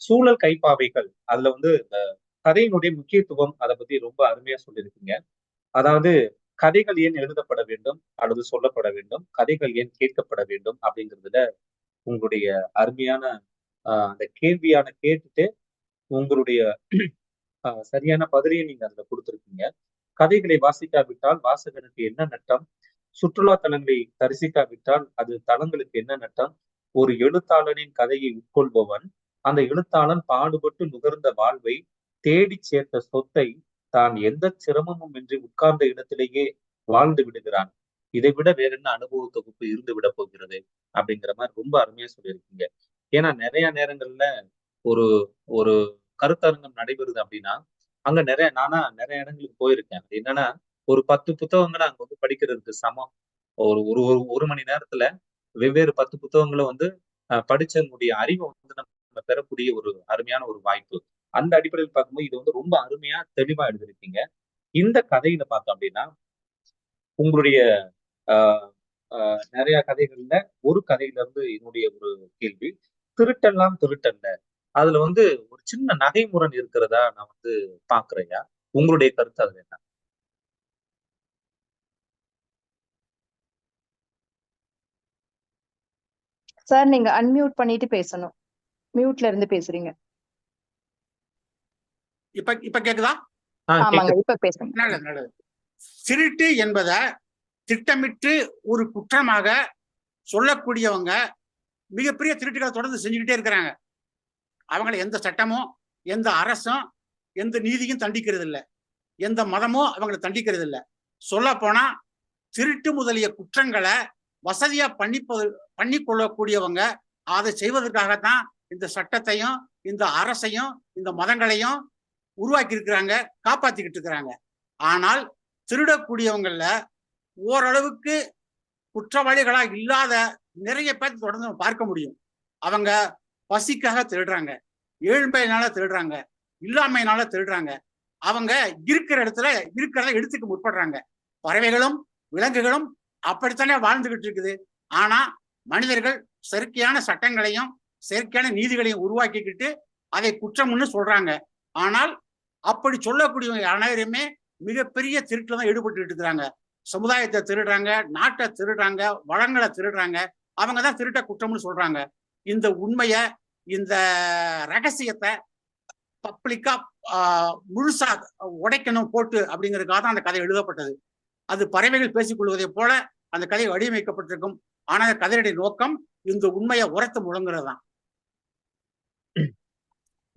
[SPEAKER 3] சூழல் கைப்பாவைகள், அதுல வந்து இந்த கதையினுடைய முக்கியத்துவம் அதை பத்தி ரொம்ப அருமையா சொல்லியிருக்கீங்க. அதாவது கதைகள் ஏன் எழுதப்பட வேண்டும் அல்லது சொல்லப்பட வேண்டும், கதைகள் ஏன் கேட்கப்பட வேண்டும் அப்படிங்கிறதுல உங்களுடைய அருமையான அந்த கேள்வியான கேட்டுட்டு உங்களுடைய சரியான பதிலையும் நீங்க அதுல கொடுத்திருக்கீங்க. கதைகளை வாசிக்காவிட்டால் வாசகனுக்கு என்ன நட்டம், சுற்றுலா தலங்களை தரிசிக்காவிட்டால் அது தலங்களுக்கு என்ன நட்டம், ஒரு எழுத்தாளனின் கதையை உட்கொள்பவன் அந்த எழுத்தாளன் பாடுபட்டு நுகர்ந்த வாழ்வை தேடி சேர்த்த சொத்தை தான் எந்த சிரமமும் இன்றி உட்கார்ந்த இடத்திலேயே வாழ்ந்து விடுகிறான். இதை விட வேற என்ன அனுபவ தொகுப்பு இருந்து விட போகிறது அப்படிங்கிற மாதிரி ரொம்ப அருமையா சொல்லியிருக்கீங்க. ஏன்னா நிறைய நேரங்கள்ல ஒரு ஒரு கருத்தரங்கம் நடைபெறுது அப்படின்னா அங்க நானா நிறைய இடங்களுக்கு போயிருக்கேன். அது என்னன்னா, ஒரு 10 புத்தகங்களை அங்க வந்து படிக்கிறதுக்கு சமம். ஒரு ஒரு ஒரு மணி நேரத்துல வெவ்வேறு 10 புத்தகங்களை வந்து படிச்சனுடைய அறிவை வந்து நம்ம பெறக்கூடிய ஒரு அருமையான ஒரு வாய்ப்பு. அந்த அடிப்படையில் பார்க்கும்போது இது வந்து ரொம்ப அருமையா தெளிவா எழுதிருக்கீங்க. இந்த கதையில பார்த்தோம் அப்படின்னா உங்களுடைய நிறைய கதைகள்ல ஒரு கதையில இருந்து என்னுடைய ஒரு கேள்வி, திருட்டெல்லாம் திருட்டல்ல, அதுல வந்து ஒரு சின்ன நகைமுரண் இருக்கிறதா நான் வந்து பாக்குறேயா. உங்களுடைய கருத்து அதுல என்ன?
[SPEAKER 5] சார் நீங்க அன்மியூட் பண்ணிட்டு பேசணும். மியூட்ல இருந்து பேசுறீங்க.
[SPEAKER 4] இப்ப கேக்குதா?
[SPEAKER 5] ஆமாங்க, இப்ப பேசுங்க.
[SPEAKER 4] நல்லது நல்லது. திருட்டு என்பத திட்டமிட்டு ஒரு குற்றமாக சொல்லக்கூடியவங்க மிகப்பெரிய திருட்டுகளை தொடர்ந்து செஞ்சுக்கிட்டே இருக்கிறாங்க. அவங்களை எந்த சட்டமும் எந்த அரசும் எந்த நீதியும் தண்டிக்கிறது இல்லை, எந்த மதமும் அவங்களை தண்டிக்கிறது இல்லை. சொல்ல போனா திருட்டு முதலிய குற்றங்களை வசதியா பண்ணி கொள்ளக்கூடியவங்க அதை செய்வதற்காகத்தான் இந்த சட்டத்தையும் இந்த அரசையும் இந்த மதங்களையும் உருவாக்கி இருக்கிறாங்க, காப்பாத்திக்கிட்டு இருக்கிறாங்க. ஆனால் திருடக்கூடியவங்கள ஓரளவுக்கு குற்றவாளிகளா இல்லாத நிறைய பேர் தொடர்ந்து பார்க்க முடியும். அவங்க பசிக்காக திருடுறாங்க, ஏழ்மையினால திருடுறாங்க, இல்லாமையினால திருடுறாங்க. அவங்க இருக்கிற இடத்துல இருக்கிறத எடுத்துக்க முற்படுறாங்க. பறவைகளும் விலங்குகளும் அப்படித்தானே வாழ்ந்துகிட்டு இருக்குது. ஆனா மனிதர்கள் செயற்கையான சட்டங்களையும் செயற்கையான நீதிகளையும் உருவாக்கிக்கிட்டு அதை குற்றம்னு சொல்றாங்க. ஆனால் அப்படி சொல்லக்கூடியவங்க அனைவருமே மிகப்பெரிய திருட்டுல தான் ஈடுபட்டு இருக்கிறாங்க. சமுதாயத்தை திருடுறாங்க, நாட்டை திருடுறாங்க, வளங்களை திருடுறாங்க. அவங்க தான் திருட்ட குற்றம்னு சொல்றாங்க. இந்த உண்மைய, இந்த ரகசியத்தை பப்ளிக்கா முழுசா உடைக்கணும் போட்டு அப்படிங்கிறதுக்காக தான் அந்த கதை எழுதப்பட்டது. அது பறவைகள் பேசிக் கொள்வதை போல அந்த கதை வடிவமைக்கப்பட்டிருக்கும். ஆனா அந்த கதையுடைய நோக்கம் இந்த உண்மையை உரத்து முழங்குறது தான்.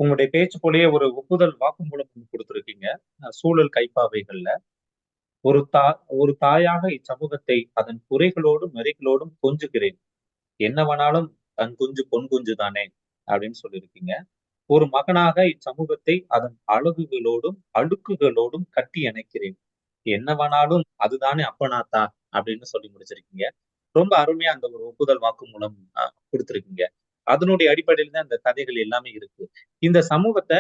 [SPEAKER 3] உங்களுடைய பேச்சு போலயே ஒரு ஒப்புதல் வாக்குமூலம் கொடுத்திருக்கீங்க. சூழல் கைப்பாவைகள்ல ஒரு தாயாக இச்சமூகத்தை அதன் குறைகளோடும் நெறிகளோடும் கொஞ்சுகிறேன், என்னவனாலும் தன் குஞ்சு பொன் குஞ்சு தானே அப்படின்னு சொல்லியிருக்கீங்க. ஒரு மகனாக இச்சமூகத்தை அதன் அழகுகளோடும் அழுக்குகளோடும் கட்டி இணைக்கிறேன், என்னவனாலும் அதுதானே அப்பனாத்தான் அப்படின்னு சொல்லி முடிச்சிருக்கீங்க. ரொம்ப அருமையா அந்த ஒரு ஒப்புதல் வாக்குமூலம் கொடுத்திருக்கீங்க. அதனுடைய அடிப்படையில் தான் இந்த கதைகள் எல்லாமே இருக்கு. இந்த சமூகத்தை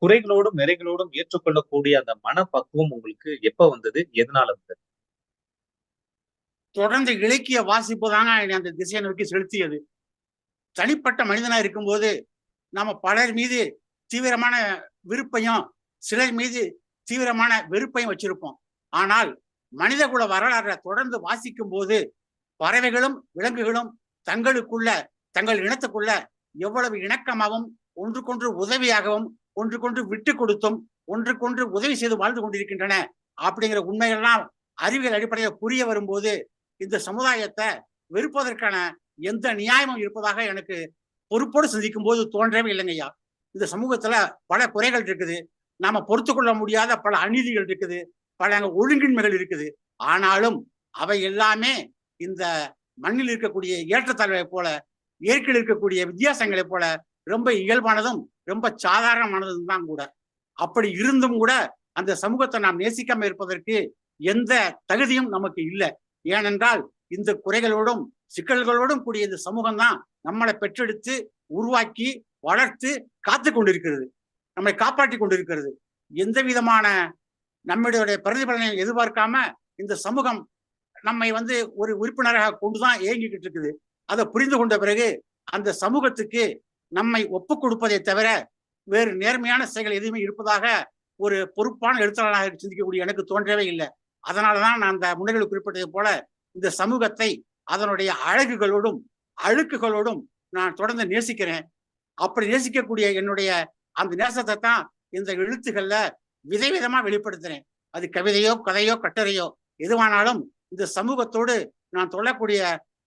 [SPEAKER 3] குறைகளோடும் நிறைகளோடும் ஏற்றுக்கொள்ளக்கூடிய அந்த மனப்பக்குவம் உங்களுக்கு எப்ப வந்தது, எதனால வந்தது?
[SPEAKER 4] தொடர்ந்து இலக்கிய வாசிப்பு தாங்க அந்த திசையை நோக்கி செலுத்தியது. தனிப்பட்ட மனிதனா இருக்கும்போது நாம பலர் மீது தீவிரமான விருப்பையும் சிலர் மீது தீவிரமான வெறுப்பையும் வச்சிருப்போம். ஆனால் மனிதகுல வரலாற்றை தொடர்ந்து வாசிக்கும் போது பறவைகளும் விலங்குகளும் தங்கள் இனத்துக்குள்ள எவ்வளவு இணக்கமாகவும் ஒன்றுக்கொன்று உதவியாகவும் ஒன்றுக்கொன்று விட்டு கொடுத்தும் ஒன்றுக்கொன்று உதவி செய்து வாழ்ந்து கொண்டிருக்கின்றன அப்படிங்கிற உண்மைகள்லாம் அறிவியல் அடிப்படையில் புரிய வரும்போது இந்த சமுதாயத்தை வெறுப்பதற்கான எந்த நியாயமும் இருப்பதாக எனக்கு பொறுப்போடு சிந்திக்கும் போது தோன்றவே இல்லைங்க ஐயா. இந்த சமூகத்துல பல குறைகள் இருக்குது, நாம பொறுத்து கொள்ள முடியாத பல அநீதிகள் இருக்குது, பல ஒழுங்கின்மைகள் இருக்குது. ஆனாலும் அவை எல்லாமே இந்த மண்ணில் இருக்கக்கூடிய ஏற்றத்தாழ்வை போல, இயற்கையில் இருக்கக்கூடிய வித்தியாசங்களை போல ரொம்ப இயல்பானதும் ரொம்ப சாதாரணமானதும் தான் கூட. அப்படி இருந்தும் கூட அந்த சமூகத்தை நாம் நேசிக்காம இருப்பதற்கு எந்த தகுதியும் நமக்கு இல்லை. ஏனென்றால் இந்த குறைகளோடும் சிக்கல்களோடும் கூடிய இந்த சமூகம் தான் நம்மளை பெற்றெடுத்து உருவாக்கி வளர்த்து காத்து கொண்டிருக்கிறது, நம்மை காப்பாற்றி கொண்டிருக்கிறது. எந்த விதமான நம்முடைய பிரதிபலனை எதிர்பார்க்காம இந்த சமூகம் நம்மை ஒரு உறுப்பினராக கொண்டுதான் இயங்கிக்கிட்டு இருக்குது. அதை புரிந்து கொண்ட பிறகு அந்த சமூகத்துக்கு நம்மை ஒப்பு கொடுப்பதை தவிர வேறு நேர்மையான செயல்கள் எதுவுமே இருப்பதாக ஒரு பொறுப்பான எழுத்தாளராக சிந்திக்கக்கூடிய எனக்கு தோன்றவே இல்லை. அதனாலதான் நான் அந்த முன்னணியில் குறிப்பிட்டதை போல இந்த சமூகத்தை அதனுடைய அழகுகளோடும் அழுக்குகளோடும் நான் தொடர்ந்து நேசிக்கிறேன். அப்படி நேசிக்கக்கூடிய என்னுடைய அந்த நேசத்தை தான் இந்த எழுத்துக்கள்ல விதவிதமா வெளிப்படுத்துறேன். அது கவிதையோ கதையோ கட்டுரையோ எதுவானாலும் இந்த சமூகத்தோடு நான் சொல்லக்கூடிய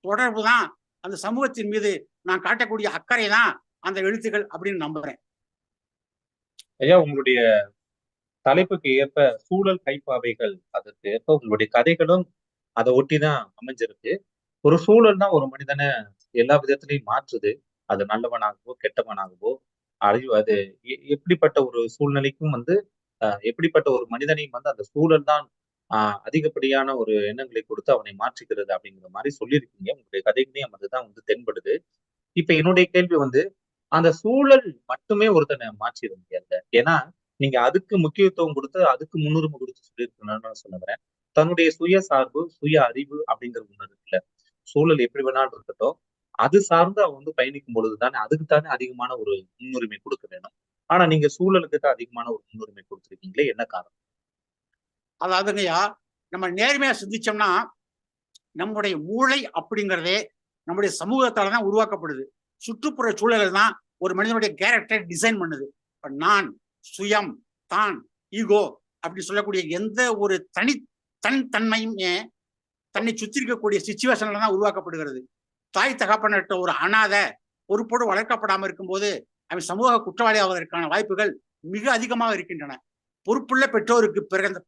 [SPEAKER 4] தொடர்பு தான், அந்த சமூகத்தின் மீது நான் காட்டக்கூடிய அக்கறை தான் அந்த எழுத்துக்கள் அப்படின்னு நம்புறேன்.
[SPEAKER 3] ஐயா, உங்களுடைய தலைப்புக்கு ஏற்ப சூழல் கைப்பாவைகள், அதற்கு ஏற்ப உங்களுடைய கதைகளும் அதை ஒட்டிதான் அமைஞ்சிருக்கு. ஒரு சூழல் தான் ஒரு மனிதனை எல்லா விதத்திலையும் மாற்றுது. அது நல்லவனாகவோ கெட்டவனாகவோ அது எப்படிப்பட்ட ஒரு சூழ்நிலைக்கும் எப்படிப்பட்ட ஒரு மனிதனையும் அந்த சூழல் தான் அதிகப்படியான ஒரு எண்ணங்களை கொடுத்து அவனை மாற்றுகிறது அப்படிங்கிற மாதிரி சொல்லியிருக்கீங்க. உங்களுடைய கதைகளையும் அதுதான் தென்படுது. இப்ப என்னுடைய கேள்வி அந்த சூழல் மட்டுமே ஒருத்தனை மாற்றிட முடியாது. ஏன்னா நீங்க அதுக்கு முக்கியத்துவம் கொடுத்து அதுக்கு முன்னுரிமை கொடுத்து சொல்லியிருக்கணும்னு சொல்லுறேன். தன்னுடைய சுய சார்பு சுய அறிவு அப்படிங்கிற ஒண்ணு இருக்குல்ல, சூழல் எப்படி வேணாலும் இருக்கட்டும், அது சார்ந்து அவன் பயணிக்கும் பொழுதுதானே அதுக்குத்தானே அதிகமான ஒரு முன்னுரிமை கொடுக்க வேணும். ஆனா நீங்க சூழலுக்கு தான் அதிகமான ஒரு முன்னுரிமை கொடுத்துருக்கீங்களே, என்ன காரணம்?
[SPEAKER 4] அதாவதுங்கய்யா, நம்ம நேர்மையா சிந்திச்சோம்னா நம்முடைய மூளை அப்படிங்கிறதே நம்முடைய சமூகத்தால தான் உருவாக்கப்படுது. சுற்றுப்புற சூழல் தான் ஒரு மனிதனுடைய கேரக்டரை டிசைன் பண்ணுது. இப்ப நான், சுயம், தான், ஈகோ அப்படி சொல்லக்கூடிய எந்த ஒரு தனித்தன்மையும் தன்னை சுற்றி இருக்கக்கூடிய சிச்சுவேஷன்ல தான் உருவாக்கப்படுகிறது. தாய் தகப்பனற்ற ஒரு அனாதை பொறுப்போடு வளர்க்கப்படாமல் இருக்கும்போது அவன் சமூக குற்றவாளி ஆவதற்கான வாய்ப்புகள் மிக அதிகமாக இருக்கின்றன. பொறுப்புள்ள பெற்றோருக்கு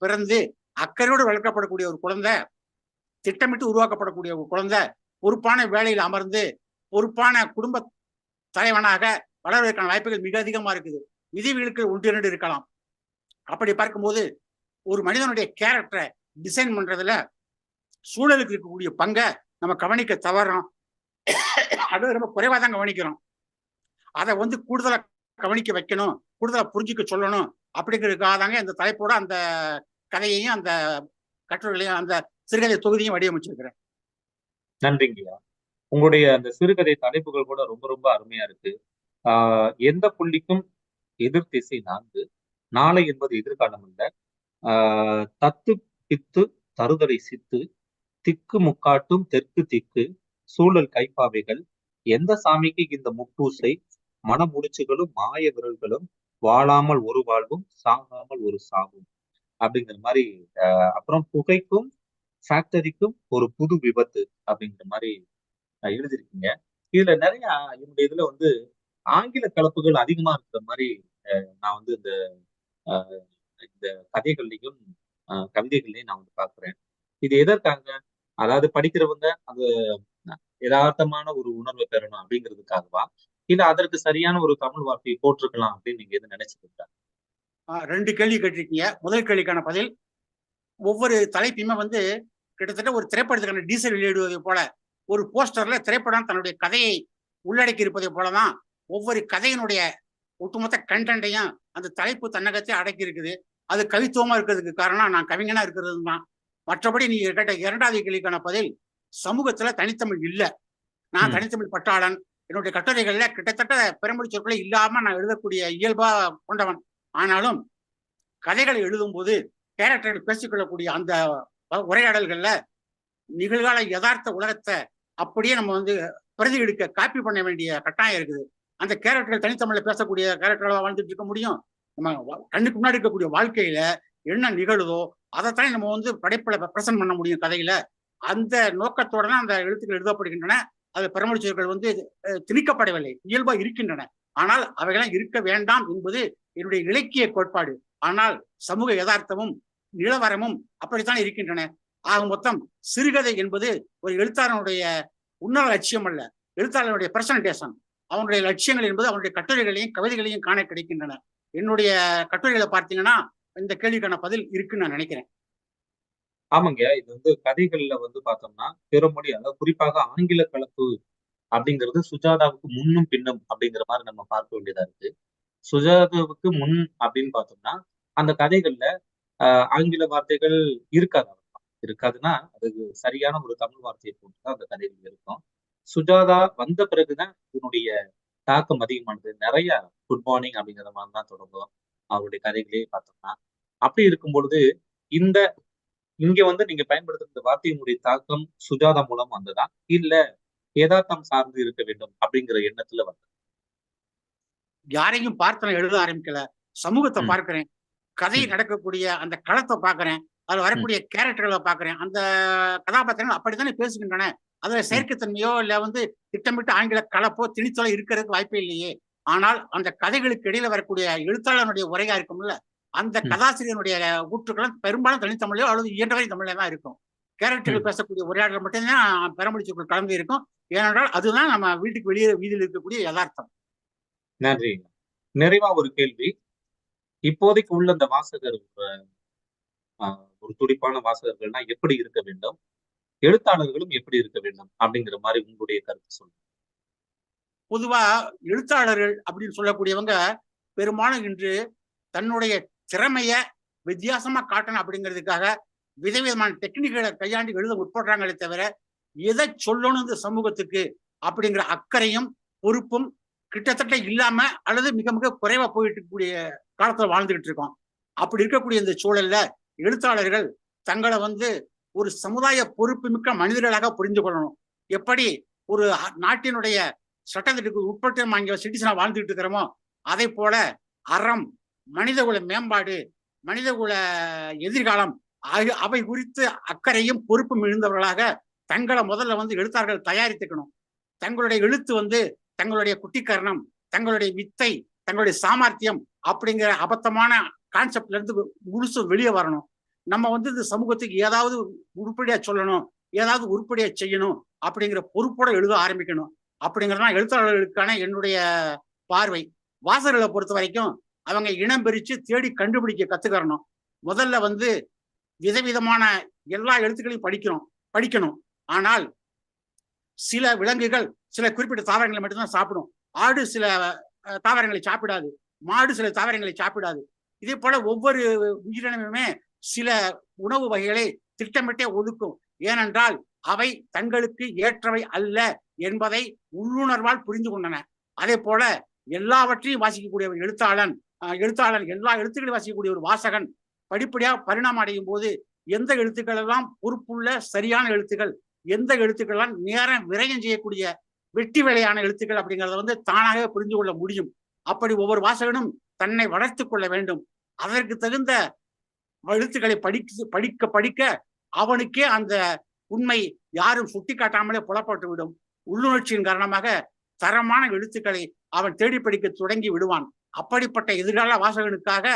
[SPEAKER 4] பிறந்து அக்கறையோடு வளர்க்கப்படக்கூடிய ஒரு குழந்தை, திட்டமிட்டு உருவாக்கப்படக்கூடிய ஒரு குழந்தை பொறுப்பான வேலையில் அமர்ந்து பொறுப்பான குடும்ப தலைவனாக வளர்வதற்கான வாய்ப்புகள் மிக அதிகமா இருக்குது. விதிவிலக்கு ஒன்றிரண்டு இருக்கலாம். அப்படி பார்க்கும்போது ஒரு மனிதனுடைய கேரக்டரை டிசைன் பண்றதுல சூழலுக்கு இருக்கக்கூடிய பங்கை நம்ம கவனிக்க தவறோம். அது ரொம்ப குறைவா தான் கவனிக்கிறோம். அதை கூடுதலா கவனிக்க வைக்கணும், கூடுதலா புரிஞ்சுக்க சொல்லணும் அப்படிங்கிறதுக்காக தாங்க இந்த தலைப்போட அந்த கதையையும் அந்த கட்டுரைகளையும் அந்த சிறுகதை தொகுதியும் வடிவமைச்சிருக்கிறேன்.
[SPEAKER 3] நன்றிங்கய்யா. உங்களுடைய அந்த சிறுகதை தலைப்புகள் கூட ரொம்ப ரொம்ப அருமையா இருக்கு. எந்த புள்ளிக்கும் எதிர் திசை 4, நாளை என்பது எதிர்காலம் அல்ல, தத்து பித்து தருதலை சித்து, திக்கு முக்காட்டும் தெற்கு திக்கு, சூழல் கைப்பாவைகள், எந்த சாமிக்கு இந்த முப்பூசை, மனமுடிச்சுகளும் மாய விரல்களும், வாழாமல் ஒரு வாழ்வும் சாகாமல் ஒரு சாவும் அப்படிங்கிற மாதிரி. அப்புறம் புகைக்கும் ஃபேக்டரிக்கும் ஒரு புது விபத்து அப்படிங்கிற மாதிரி எழுதியிருக்கீங்க. இதுல நிறைய என்னுடைய இதுல ஆங்கில கலப்புகள் அதிகமா இருக்கிற மாதிரி நான் இந்த கதைகள்லையும் கவிதைகள்லையும் நான் பாக்குறேன். இது எதற்காக? அதாவது படிக்கிறவங்க அது யதார்த்தமான ஒரு உணர்வை பெறணும் அப்படிங்கிறதுக்காகவா, இல்ல அதற்கு சரியான ஒரு தமிழ் வார்த்தையை போட்டிருக்கலாம் அப்படின்னு நீங்க எது நினைச்சிருக்கீங்க?
[SPEAKER 4] 2 கேள்வி கேட்டிருக்கீங்க. முதல் கேள்விக்கான பதில், ஒவ்வொரு தலைப்பையுமே கிட்டத்தட்ட ஒரு திரைப்படத்துக்கான டீசல் வெளியிடுவதை போல ஒரு போஸ்டர்ல திரைப்படம் தன்னுடைய கதையை உள்ளடக்கி இருப்பதை போலதான் ஒவ்வொரு கதையினுடைய ஒட்டுமொத்த கண்டென்ட்டையும் அந்த தலைப்பு தன்னகத்தை அடக்கி இருக்குது. அது கவித்துவமா இருக்கிறதுக்கு காரணம் நான் கவிஞனா இருக்கிறது தான். மற்றபடி நீங்க கேட்ட 2வது கேள்விக்கான பதில், சமூகத்துல தனித்தமிழ் இல்லை. நான் தனித்தமிழ் பற்றாளன். என்னுடைய கட்டுரைகள்ல கிட்டத்தட்ட பிறமொழி சொற்களை இல்லாம நான் எழுதக்கூடிய இயல்பா கொண்டவன். ஆனாலும் கதைகளை எழுதும் போது கேரக்டர்கள் பேசிக்கொள்ளக்கூடிய அந்த உரையாடல்கள்ல நிகழ்கால யதார்த்த உலகத்தை அப்படியே நம்ம பிரதி எடுக்க காப்பி பண்ண வேண்டிய கட்டாயம் இருக்குது. அந்த கேரக்டர்கள் தனித்தமிழ்ல பேசக்கூடிய கேரக்டர்களாக வாழ்ந்துட்டு இருக்க முடியும்? நம்ம கண்ணுக்கு முன்னாடி இருக்கக்கூடிய வாழ்க்கையில என்ன நிகழுதோ அதைத்தானே நம்ம படைப்புல பிரசன்ட் பண்ண முடியும் கதையில. அந்த நோக்கத்தோட தான் அந்த எழுத்துக்கள் எழுதப்படுகின்றன. அது பிறமொழி சொற்கள் வந்து திணிக்கப்படவில்லை, இயல்பா இருக்கின்றன. ஆனால் அவைகளாம் இருக்க வேண்டாம் என்பது என்னுடைய இலக்கிய கோட்பாடு. ஆனால் சமூக யதார்த்தமும் நிலவரமும் அப்படித்தான் இருக்கின்றன. ஆக மொத்தம் சிறுகதை என்பது ஒரு எழுத்தாளனுடைய உன்னத லட்சியம் அல்ல, எழுத்தாளனுடைய பிரசன்டேஷன். அவனுடைய லட்சியங்கள் என்பது அவனுடைய கட்டுரைகளையும் கவிதைகளையும் காண கிடைக்கின்றன. என்னுடைய கட்டுரைகளை பார்த்தீங்கன்னா இந்த கேள்விக்கான பதில் இருக்குன்னு நான் நினைக்கிறேன்.
[SPEAKER 3] ஆமாங்க. இது வந்து கதைகள்ல வந்து பார்த்தோம்னா, பிறமொழி அதாவது குறிப்பாக ஆங்கில கலப்பு அப்படிங்கிறது சுஜாதாவுக்கு முன்னும் பின்னும் அப்படிங்கிற மாரி நம்ம பார்க்க வேண்டியதா இருக்கு. சுஜாதாவுக்கு முன் அப்படின்னு பார்த்தோம்னா, அந்த கதைகள்ல ஆங்கில வார்த்தைகள் இருக்காது. இருக்காதுன்னா, அதுக்கு சரியான ஒரு தமிழ் வார்த்தையை போட்டு தான் அந்த கதைகள் இருக்கும். சுஜாதா வந்த பிறகுதான் இதனுடைய தாக்கம் அதிகமானது. நெறைய குட் மார்னிங் அப்படிங்கிற மாரி தான் தொடங்கும். அவருடைய கதைகளே பார்த்தோம்னா. அப்படி இருக்கும் பொழுது, இந்த இங்க வந்து நீங்க பயன்படுத்துற இந்த வார்த்தையினுடைய தாக்கம் சுஜாதா மூலம் வந்ததா? இல்ல எதார்த்தம் சார்ந்து இருக்க வேண்டும் அப்படிங்கிற எண்ணத்துல வந்ததா?
[SPEAKER 4] யாரையும் பார்த்து நான் எழுத ஆரம்பிக்கல, சமூகத்தை
[SPEAKER 3] ம்,
[SPEAKER 4] பார்க்கிறேன், கதை
[SPEAKER 3] ம்,
[SPEAKER 4] நடக்கக்கூடிய அந்த களத்தை பார்க்கிறேன், அதுல
[SPEAKER 3] ம்,
[SPEAKER 4] வரக்கூடிய கேரக்டர்களை பார்க்கிறேன். அந்த கதாபாத்திரங்கள் அப்படித்தானே பேசுகின்றன. அதுல
[SPEAKER 3] ம்,
[SPEAKER 4] செயற்கைத்தன்மையோ இல்ல வந்து திட்டமிட்டு ஆங்கில கலப்போ திணித்தலோ இருக்கிறதுக்கு வாய்ப்பே இல்லையே. ஆனால் அந்த கதைகளுக்கு இடையில வரக்கூடிய எழுத்தாளனுடைய உரையா இருக்கும்ல, அந்த
[SPEAKER 3] ம்,
[SPEAKER 4] கதாசிரியனுடைய ஊற்றுக்களும் பெரும்பாலும் தனித்தமிழையோ அல்லது இயன்றவரை தமிழ்ல தான் இருக்கும். கேரக்டர்கள்
[SPEAKER 3] ம்.
[SPEAKER 4] பேசக்கூடிய உரையாடல் மட்டும்தான் பெறமொழி சொற்கள் கலந்து இருக்கும். ஏனென்றால் அதுதான் நம்ம வீட்டுக்கு வெளியே வீதியில் இருக்கக்கூடிய யதார்த்தம்.
[SPEAKER 3] நன்றி. நிறைவா ஒரு கேள்வி. இப்போதைக்கு உள்ள இந்த வாசகர் அ ஒரு துடிப்பான வாசகர்கள்னா எப்படி இருக்க வேண்டும்? எழுத்தாளர்களும் எப்படி இருக்க வேண்டும்? அப்படிங்கிற மாரி உங்களுடைய கருத்து சொல்லுங்க.
[SPEAKER 4] பொதுவா எழுத்தாளர்கள் அப்படின்னு சொல்லக்கூடியவங்க பெரும்பாலும் இன்று தன்னுடைய திறமைய வித்தியாசமா காட்டணும் அப்படிங்கிறதுக்காக விதவிதமான டெக்னிக்களை கையாண்டு எழுத முற்படுறாங்களே தவிர எதை சொல்லணும் இந்த சமூகத்துக்கு அப்படிங்கிற அக்கறையும் பொறுப்பும் கிட்டத்தட்ட இல்லாம அல்லது மிக மிக குறைவா போயிட்டு இருக்கக்கூடிய காலத்துல வாழ்ந்துகிட்டு இருக்கோம். அப்படி இருக்கக்கூடிய இந்த சூழல்ல எழுத்தாளர்கள் தங்களை வந்து ஒரு சமுதாய பொறுப்பு மிக்க மனிதர்களாக புரிந்து கொள்ளணும். எப்படி ஒரு நாட்டினுடைய சட்டத்திற்கு உட்பட்டு நம்ம இங்க சிட்டிசனா வாழ்ந்துட்டு இருக்கிறோமோ அதை போல அறம், மனிதகுல மேம்பாடு, மனிதகுல எதிர்காலம் அவை குறித்து அக்கறையும் பொறுப்பும் இருந்தவர்களாக தங்களை முதல்ல வந்து எழுத்தாளர்கள் தயாரித்துக்கணும். தங்களுடைய எழுத்து வந்து தங்களுடைய குட்டிக்கரணம், தங்களுடைய வித்தை, தங்களுடைய சாமர்த்தியம் அப்படிங்கிற அபத்தமான கான்செப்ட்ல இருந்து முழுசு வெளியே வரணும். நம்ம வந்து இந்த சமூகத்துக்கு ஏதாவது உருப்படியா சொல்லணும், ஏதாவது உருப்படியா செய்யணும் அப்படிங்கிற பொறுப்போட எழுத ஆரம்பிக்கணும். அப்படிங்கிறதுதான் எழுத்தாளர்களுக்கான என்னுடைய பார்வை. வாசகர்களை பொறுத்த வரைக்கும் அவங்க இனம் பிரிச்சு தேடி கண்டுபிடிக்க கத்துக்கிறணும். முதல்ல வந்து விதவிதமான எல்லா எழுத்துக்களையும் படிக்கணும். ஆனால் சில விலங்குகள் சில குறிப்பிட்ட தாவரங்களை மட்டும்தான் சாப்பிடும். ஆடு சில தாவரங்களை சாப்பிடாது, மாடு சில தாவரங்களை சாப்பிடாது. இதே போல ஒவ்வொரு உயிரினமுமே சில உணவு வகைகளை திட்டமிட்டே ஒதுக்கும். ஏனென்றால் அவை தங்களுக்கு ஏற்றவை அல்ல என்பதை உள்ளுணர்வால் புரிந்து கொண்டன. அதே போல எல்லாவற்றையும் வாசிக்கக்கூடிய ஒரு எழுத்தாளன் எல்லா எழுத்துக்களையும் வாசிக்கக்கூடிய ஒரு வாசகன் படிப்படியாக பரிணாமம் அடையும் போது எந்த எழுத்துக்கள் எல்லாம் பொறுப்புள்ள சரியான எழுத்துக்கள், எந்த எழுத்துக்கள் எல்லாம் நேரம் விரயம் செய்யக்கூடிய வெட்டி வேலையான எழுத்துக்கள் அப்படிங்கிறத வந்து தானாகவே புரிந்து கொள்ள முடியும். அப்படி ஒவ்வொரு வாசகனும் தன்னை வளர்த்து கொள்ள வேண்டும். அதற்கு தகுந்த எழுத்துக்களை படிக்க படிக்க அவனுக்கே அந்த உண்மை யாரும் சுட்டி காட்டாமலே புலப்பட்டு விடும். உள்ளுணர்ச்சியின் காரணமாக தரமான எழுத்துக்களை அவன் தேடி படிக்க தொடங்கி விடுவான். அப்படிப்பட்ட எதிர்கால வாசகனுக்காக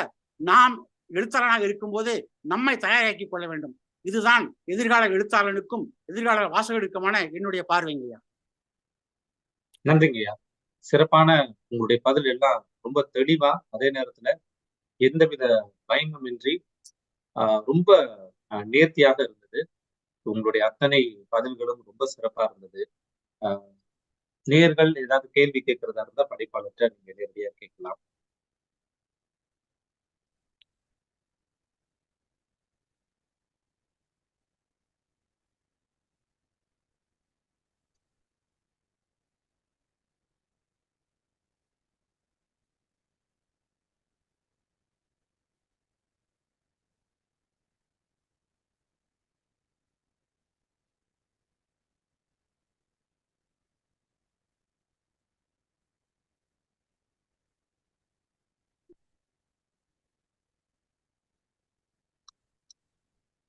[SPEAKER 4] நாம் எழுத்தாளனாக இருக்கும்போது நம்மை தயாராக்கி கொள்ள வேண்டும். இதுதான் எதிர்கால எழுத்தாளனுக்கும் எதிர்கால வாசகனுக்குமான என்னுடைய பார்வைங்கய்யா.
[SPEAKER 3] நன்றிங்கய்யா. சிறப்பான உங்களுடைய பதில் எல்லாம் ரொம்ப தெளிவா, அதே நேரத்துல எந்தவித பயமுமின்றி ரொம்ப நேர்த்தியாக இருந்தது. உங்களுடைய அத்தனை பதில்களும் ரொம்ப சிறப்பா இருந்தது. நேயர்கள் ஏதாவது கேள்வி கேட்கிறதா இருந்தா படைப்பாளர்கிட்ட நீங்க நேரடியா கேட்கலாம்.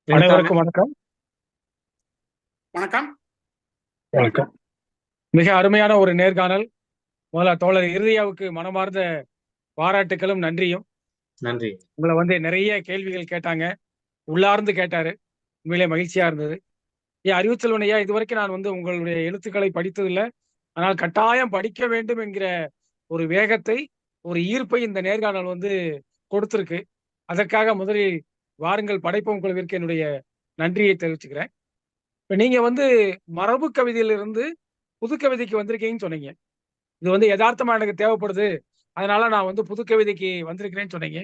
[SPEAKER 6] அனைவருக்கும் வணக்கம்.
[SPEAKER 4] வணக்கம்.
[SPEAKER 6] வணக்கம். மிக அருமையான ஒரு நேர்காணல். முதல்ல தோழர் இறுதியாவுக்கு மனமார்ந்த பாராட்டுகளும் நன்றியும்.
[SPEAKER 3] நன்றி.
[SPEAKER 6] உங்களை நிறைய கேள்விகள் கேட்டாங்க, உள்ளார்ந்து கேட்டாரு. உண்மையிலே மகிழ்ச்சியா இருந்தது. அறிவுச்செல்வன் ஐயா, இதுவரைக்கும் நான் உங்களுடைய எழுத்துக்களை படித்ததில்லை. ஆனால் கட்டாயம் படிக்க வேண்டும் என்கிற ஒரு வேகத்தை, ஒரு ஈர்ப்பை இந்த நேர்காணல் கொடுத்திருக்கு. அதற்காக முதலில் வாருங்கள் படைப்போம் குழுவிற்கு என்னுடைய நன்றியை தெரிவிச்சுக்கிறேன். இப்ப நீங்க மரபு கவிதையிலிருந்து புது கவிதைக்கு வந்திருக்கீங்கன்னு சொன்னீங்க. இது யதார்த்தமா எனக்கு தேவைப்படுது, அதனால நான் புது கவிதைக்கு வந்திருக்கிறேன்னு சொன்னீங்க.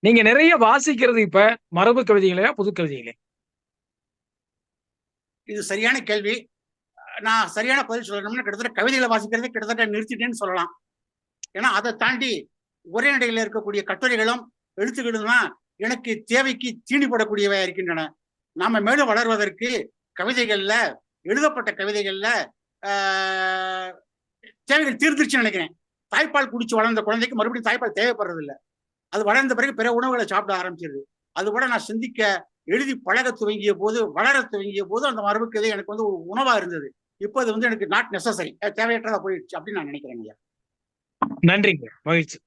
[SPEAKER 6] நீங்க நிறைய வாசிக்கிறது இப்ப மரபு கவிதைகளையா புது கவிதைகளே?
[SPEAKER 4] இது சரியான கேள்வி. நான் சரியான பதில் சொல்லணும்னா கிட்டத்தட்ட கவிதைகளை வாசிக்கிறதே கிட்டத்தட்ட நிறுத்திட்டேன்னு சொல்லலாம். ஏன்னா அதை தாண்டி ஒரே நடையில இருக்கக்கூடிய கட்டுரைகளும் எழுத்துக்களும் தான் எனக்கு தேவைக்கு தீண்டிப்படக்கூடியவையா இருக்கின்றன. நாம மேலும் வளர்வதற்கு கவிதைகள்ல, எழுதப்பட்ட கவிதைகள்ல தேவைகள் தீர்ந்துருச்சுன்னு நினைக்கிறேன். தாய்ப்பால் குடிச்சு வளர்ந்த குழந்தைக்கு மறுபடியும் தாய்ப்பால் தேவைப்படுறது இல்லை. அது வளர்ந்த பிறகு பிற உணவுகளை சாப்பிட ஆரம்பிச்சிருது. அது கூட நான் சிந்திக்க, எழுதி பழக துவங்கிய போது, வளர துவங்கிய போது அந்த மரபு கதை எனக்கு ஒரு உணவா இருந்தது. இப்போ அது எனக்கு நாட் நெசசரி, தேவையற்றதா போயிடுச்சு அப்படின்னு நான் நினைக்கிறேன் ஐயா.
[SPEAKER 6] நன்றிங்க, மகிழ்ச்சி.